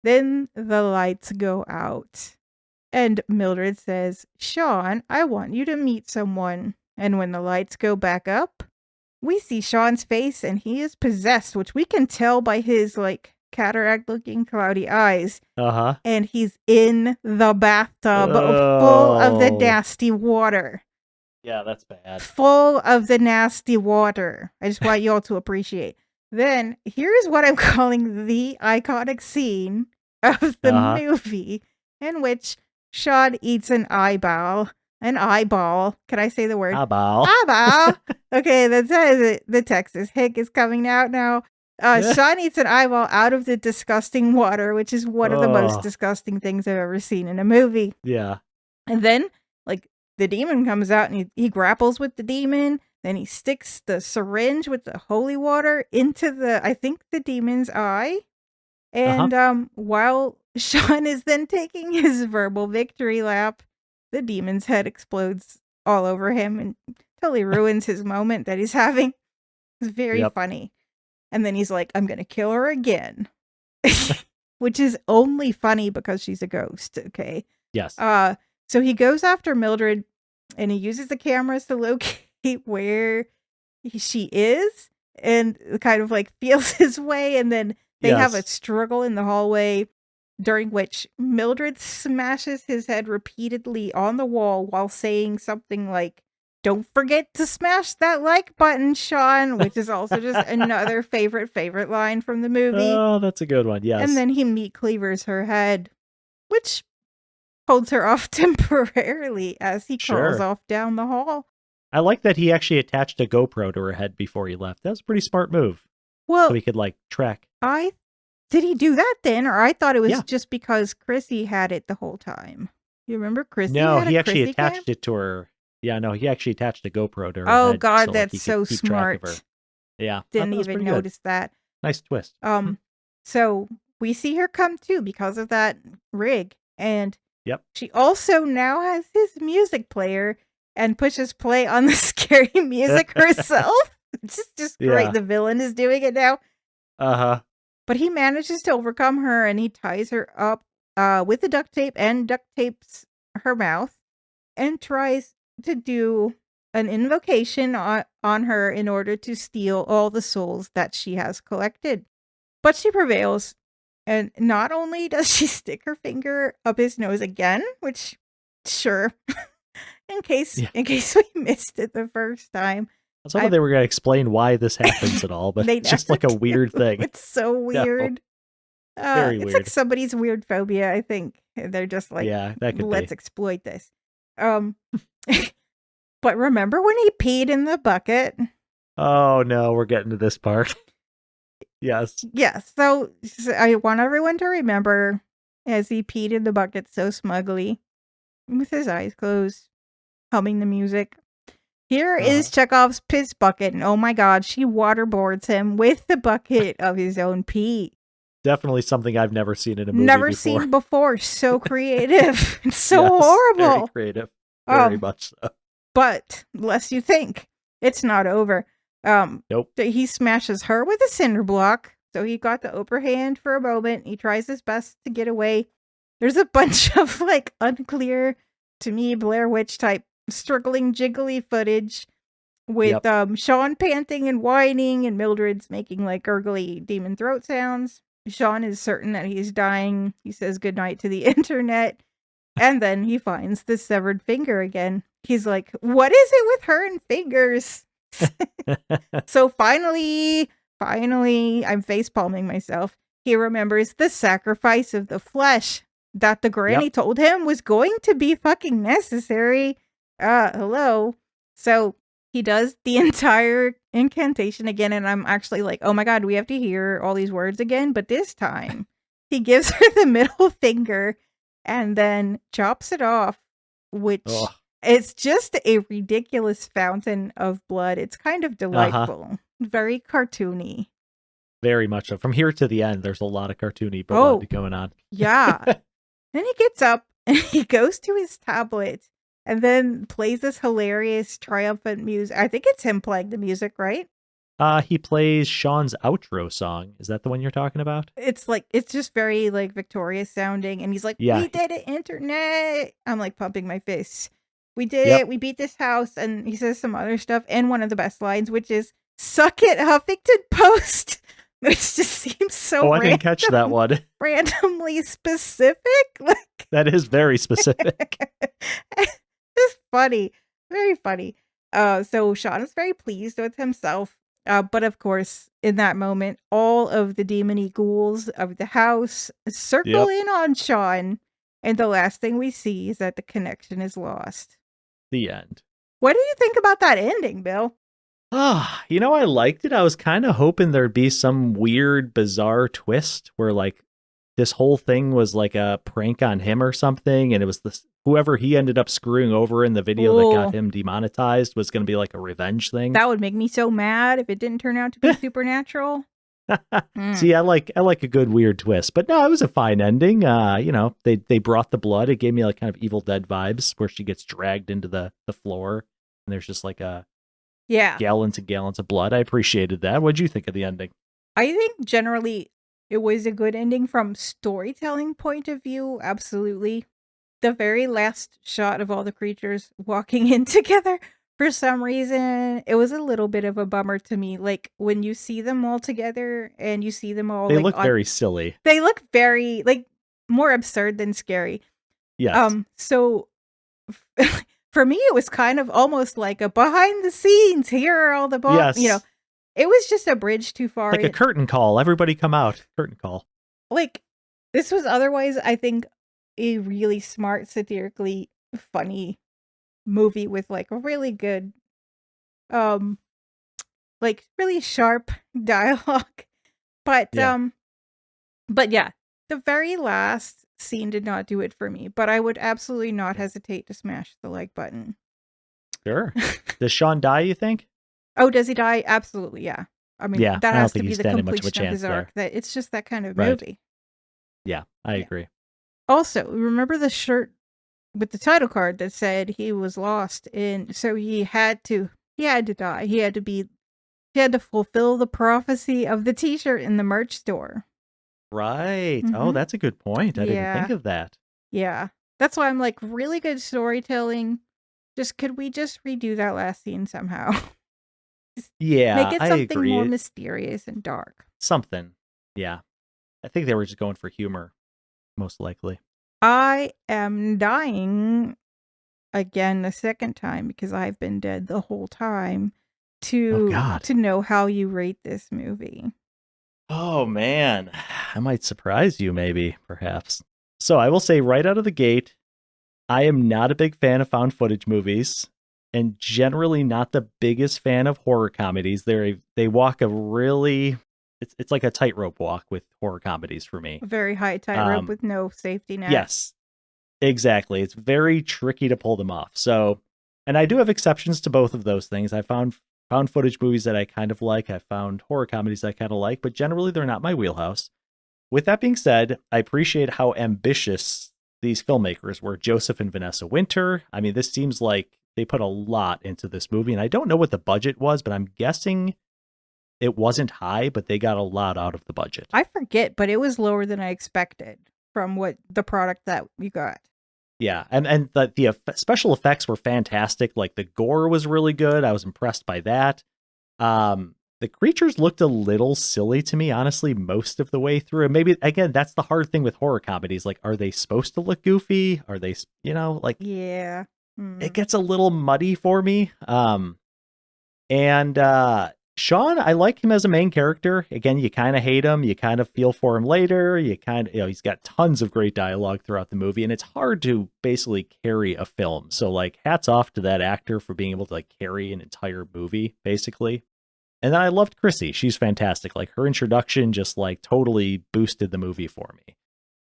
Then the lights go out. And Mildred says, Shawn, I want you to meet someone. And when the lights go back up, we see Shawn's face and he is possessed, which we can tell by his like cataract looking cloudy eyes. And he's in the bathtub full of the nasty water. Yeah, that's bad. Full of the nasty water. I just want you all to appreciate. Then here's what I'm calling the iconic scene of the movie in which Shawn eats an eyeball. An eyeball. Can I say the word? Eyeball. Eyeball. Okay, that's it. The Texas hick is coming out now. Shawn eats an eyeball out of the disgusting water, which is one of the most disgusting things I've ever seen in a movie. Yeah. And then, like, the demon comes out and he grapples with the demon. Then he sticks the syringe with the holy water into the demon's eye. And while Shawn is then taking his verbal victory lap, the demon's head explodes all over him and totally ruins his moment that he's having. It's very funny. And then he's like, I'm going to kill her again. Which is only funny because she's a ghost, okay? Yes. So he goes after Mildred and he uses the cameras to locate where she is and kind of like feels his way. And then they have a struggle in the hallway during which Mildred smashes his head repeatedly on the wall while saying something like, don't forget to smash that like button, Shawn, which is also just another favorite line from the movie. Oh, that's a good one. Yes. And then he meat cleavers her head, which holds her off temporarily as he crawls off down the hall. I like that he actually attached a GoPro to her head before he left. That was a pretty smart move. Well, so he could like track. Did he do that then? Or I thought it was just because Chrissy had it the whole time. You remember Chrissy? No, had he a actually Chrissy attached cam? it to her. Yeah, no, he actually attached a GoPro to her Oh head. God, so, that's like, so keep track of her. smart. Yeah. Didn't even notice that. Nice twist. So we see her come too because of that rig. And she also now has his music player and pushes play on the scary music herself. Which is just great. The villain is doing it now. But he manages to overcome her and he ties her up with the duct tape and duct tapes her mouth and tries to do an invocation on her in order to steal all the souls that she has collected. But she prevails. And not only does she stick her finger up his nose again, which, sure, in case we missed it the first time. I was hoping they were going to explain why this happens at all, but it's just like a weird thing. It's so weird. Very it's weird. like somebody's weird phobia, I think. They're just like, let's exploit this. But remember when he peed in the bucket? Oh no, we're getting to this part. Yes. Yes. So I want everyone to remember as he peed in the bucket so smugly, with his eyes closed, humming the music. Here is Chekhov's piss bucket, and oh my god, she waterboards him with the bucket of his own pee. Definitely something I've never seen in a movie Never before. seen before. So creative. It's so horrible. Very creative. Very much so. But lest you think, it's not over. Nope. He smashes her with a cinder block. So he got the upper hand for a moment. He tries his best to get away. There's a bunch of like unclear, to me, Blair Witch type struggling jiggly footage with Shawn panting and whining and Mildred's making like gurgly demon throat sounds. Shawn is certain that he's dying. He says goodnight to the internet. And then he finds the severed finger again. He's like, what is it with her and fingers? So finally, I'm facepalming myself. He remembers the sacrifice of the flesh that the granny told him was going to be fucking necessary. Hello. So he does the entire incantation again, and I'm actually like, oh my god, we have to hear all these words again. But this time, he gives her the middle finger and then chops it off, which it's just a ridiculous fountain of blood. It's kind of delightful. Very cartoony. Very much so. From here to the end, there's a lot of cartoony blood going on. Yeah. Then he gets up and he goes to his tablet and then plays this hilarious triumphant music. I think it's him playing the music, right? He plays Shawn's outro song. Is that the one you're talking about? It's like, it's just very like victorious sounding. And he's like, we did it, internet. I'm like pumping my fists. We did it. We beat this house. And he says some other stuff. And one of the best lines, which is, suck it, Huffington Post. Which just seems so I didn't catch that one. Randomly specific. Like, that is very specific. It's funny. Very funny. So Shawn is very pleased with himself. But of course, in that moment, all of the demony ghouls of the house circle in on Shawn. And the last thing we see is that the connection is lost. The end. What do you think about that ending, Bill? I liked it. I was kind of hoping there'd be some weird, bizarre twist where like this whole thing was like a prank on him or something. And it was whoever he ended up screwing over in the video that got him demonetized was going to be like a revenge thing. That would make me so mad if it didn't turn out to be supernatural. See, I like a good weird twist, but no, it was a fine ending. They brought the blood. It gave me like kind of Evil Dead vibes where she gets dragged into the floor and there's just like gallons and gallons of blood. I appreciated that. What'd you think of the ending? I think generally it was a good ending from storytelling point of view. Absolutely. The very last shot of all the creatures walking in together, for some reason, it was a little bit of a bummer to me. Like when you see them all together and you see them all, they look very silly. They look very like more absurd than scary. Yes. So for me, it was kind of almost like a behind the scenes. Here are all the yes. It was just a bridge too far. Like a curtain call. Everybody come out. Curtain call. Like this was otherwise, I think, a really smart, satirically funny movie with like a really good, like really sharp dialogue. But yeah, the very last scene did not do it for me. But I would absolutely not hesitate to smash the like button. Sure. Does Shawn die, you think? Oh, does he die? Absolutely, yeah. I mean, that has to be the completion of his arc. That it's just that kind of movie. Yeah, I agree. Also, remember the shirt with the title card that said he was lost, and so he had to die. He had to fulfill the prophecy of the T-shirt in the merch store. Right. Mm-hmm. Oh, that's a good point. I didn't think of that. Yeah, that's why I'm like, really good storytelling. Could we just redo that last scene somehow? Make it something more mysterious and dark. Something. Yeah. I think they were just going for humor, most likely. I am dying again the second time because I've been dead the whole time to know how you rate this movie. Oh man, I might surprise you maybe, perhaps. So I will say right out of the gate, I am not a big fan of found footage movies and generally not the biggest fan of horror comedies. They walk a really it's like a tightrope walk with horror comedies for me. A very high tightrope with no safety net. Yes. Exactly. It's very tricky to pull them off. So, and I do have exceptions to both of those things. I found footage movies that I kind of like. I found horror comedies I kind of like, but generally they're not my wheelhouse. With that being said, I appreciate how ambitious these filmmakers were, Joseph and Vanessa Winter. I mean, this seems like they put a lot into this movie, and I don't know what the budget was, but I'm guessing it wasn't high, but they got a lot out of the budget. I forget, but it was lower than I expected from what the product that we got. Yeah, and the special effects were fantastic. Like the gore was really good. I was impressed by that. The creatures looked a little silly to me, honestly, most of the way through. And maybe, again, that's the hard thing with horror comedies. Like, are they supposed to look goofy? Are they, like... Yeah. It gets a little muddy for me. And Shawn, I like him as a main character. Again, you kind of hate him. You kind of feel for him later. You kind of, he's got tons of great dialogue throughout the movie. And it's hard to basically carry a film. So, like, hats off to that actor for being able to, like, carry an entire movie, basically. And then I loved Chrissy. She's fantastic. Like, her introduction just, like, totally boosted the movie for me.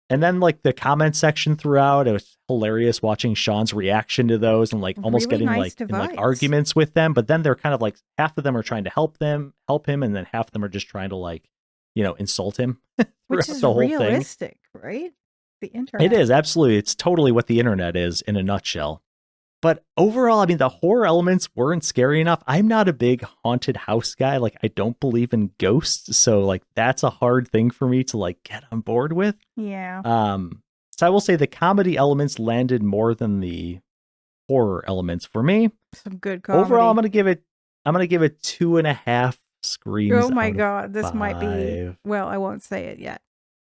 And then, like, the comment section throughout, it was hilarious watching Shawn's reaction to those and, like, almost really getting, nice in, like, arguments with them. But then they're kind of, like, half of them are trying to help him, and then half of them are just trying to, like, insult him. Which is the whole realistic, thing. Right? The internet. It is, absolutely. It's totally what the internet is in a nutshell. But overall, I mean, the horror elements weren't scary enough. I'm not a big haunted house guy. Like, I don't believe in ghosts. So, like, that's a hard thing for me to, like, get on board with. Yeah. So I will say the comedy elements landed more than the horror elements for me. Some good comedy. Overall, I'm gonna give it 2.5 screams. Oh my god, this might be. Well, I won't say it yet.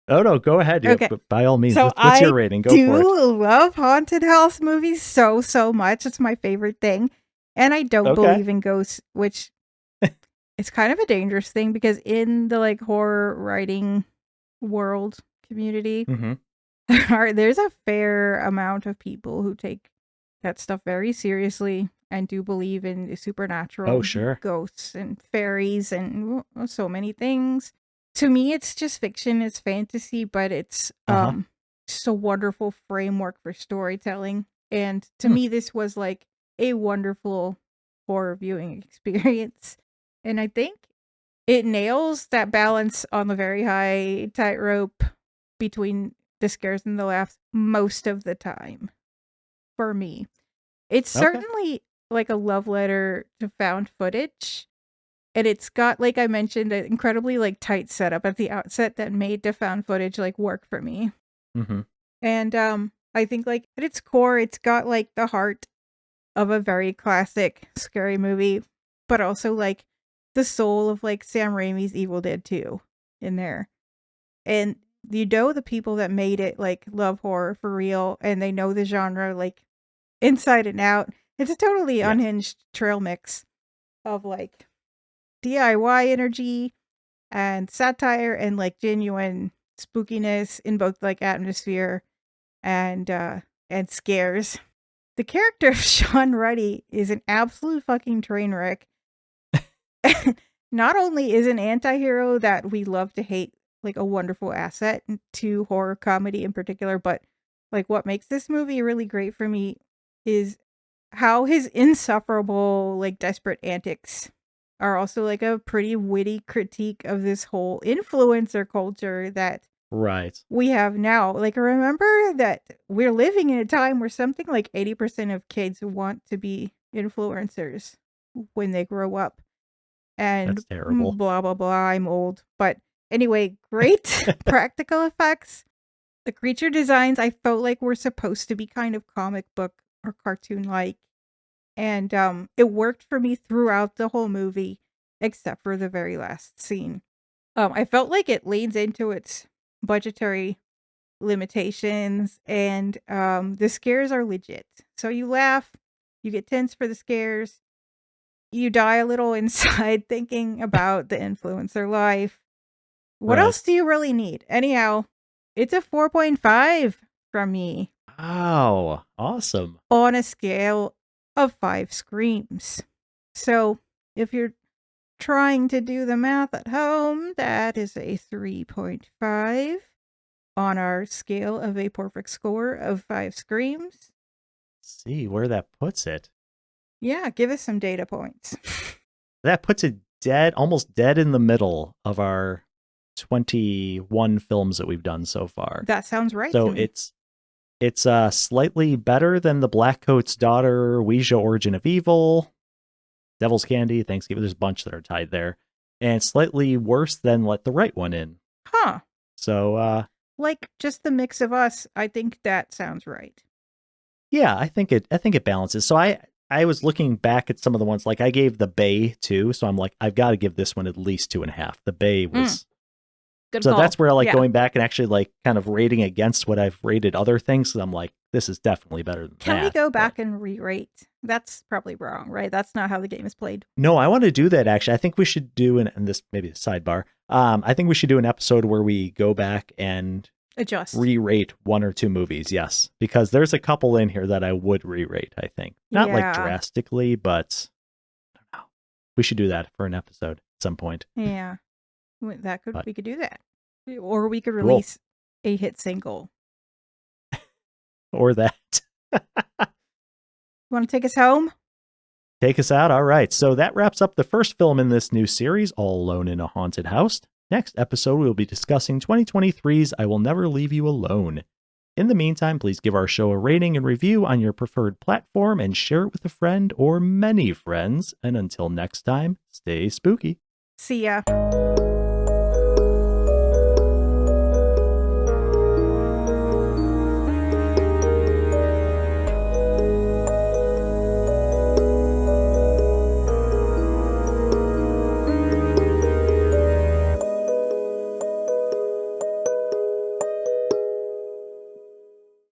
Oh no, go ahead. Okay. But by all means, so what's your rating? Go for it. I do love haunted house movies so much. It's my favorite thing. And I don't believe in ghosts, which it's kind of a dangerous thing because in the like horror writing world community, there's a fair amount of people who take that stuff very seriously and do believe in the supernatural ghosts and fairies and so many things. To me, it's just fiction, it's fantasy, but it's just a wonderful framework for storytelling. And to me, this was like a wonderful horror viewing experience. And I think it nails that balance on the very high tightrope between the scares and the laughs most of the time for me. It's certainly like a love letter to found footage. And it's got, like I mentioned, an incredibly like tight setup at the outset that made the found footage like work for me. And I think like at its core, it's got like the heart of a very classic scary movie, but also like the soul of like Sam Raimi's Evil Dead 2 in there. And the people that made it like love horror for real, and they know the genre like inside and out. It's a totally unhinged trail mix of like DIY energy and satire and like genuine spookiness in both like atmosphere and scares. The character of Shawn Ruddy is an absolute fucking train wreck. Not only is an anti-hero that we love to hate like a wonderful asset to horror comedy in particular, but like what makes this movie really great for me is how his insufferable like desperate antics are also like a pretty witty critique of this whole influencer culture that we have now. Like, remember that we're living in a time where something like 80% of kids want to be influencers when they grow up. And that's terrible. Blah, blah, blah. I'm old. But anyway, great practical effects. The creature designs I felt like were supposed to be kind of comic book or cartoon-like. And it worked for me throughout the whole movie, except for the very last scene. I felt like it leans into its budgetary limitations, and the scares are legit. So you laugh, you get tense for the scares, you die a little inside thinking about the influencer life. What else do you really need? Anyhow, it's a 4.5 from me. Wow, awesome. On a scale of 5 screams. So if you're trying to do the math at home, that is a 3.5 on our scale of a perfect score of 5 screams. Let's see where that puts it. Yeah, give us some data points. That puts it almost dead in the middle of our 21 films that we've done so far. That sounds right. So it's slightly better than The Blackcoat's Daughter, Ouija Origin of Evil, Devil's Candy, Thanksgiving. There's a bunch that are tied there. And slightly worse than Let the Right One In. Huh. So like just the mix of us, I think that sounds right. Yeah, I think it balances. So I was looking back at some of the ones, like I gave The Bay 2, so I'm like, I've got to give this one at least 2.5. The Bay was good. So call. that's where I like going back and actually like kind of rating against what I've rated other things. So I'm like, this is definitely better than that. Can we go back and re-rate? That's probably wrong, right? That's not how the game is played. No, I want to do that actually. I think we should do and this maybe a sidebar. I think we should do an episode where we go back and adjust, re-rate one or two movies. Yes, because there's a couple in here that I would re-rate. I think not like drastically, but I don't know. We should do that for an episode at some point. Yeah, we could do that, or we could release a hit single, or that. You want to take us home? Take us out. All right. So that wraps up the first film in this new series, All Alone in a Haunted House. Next episode, we'll be discussing 2023's I Will Never Leave You Alone. In the meantime, please give our show a rating and review on your preferred platform and share it with a friend or many friends. And until next time, stay spooky. See ya.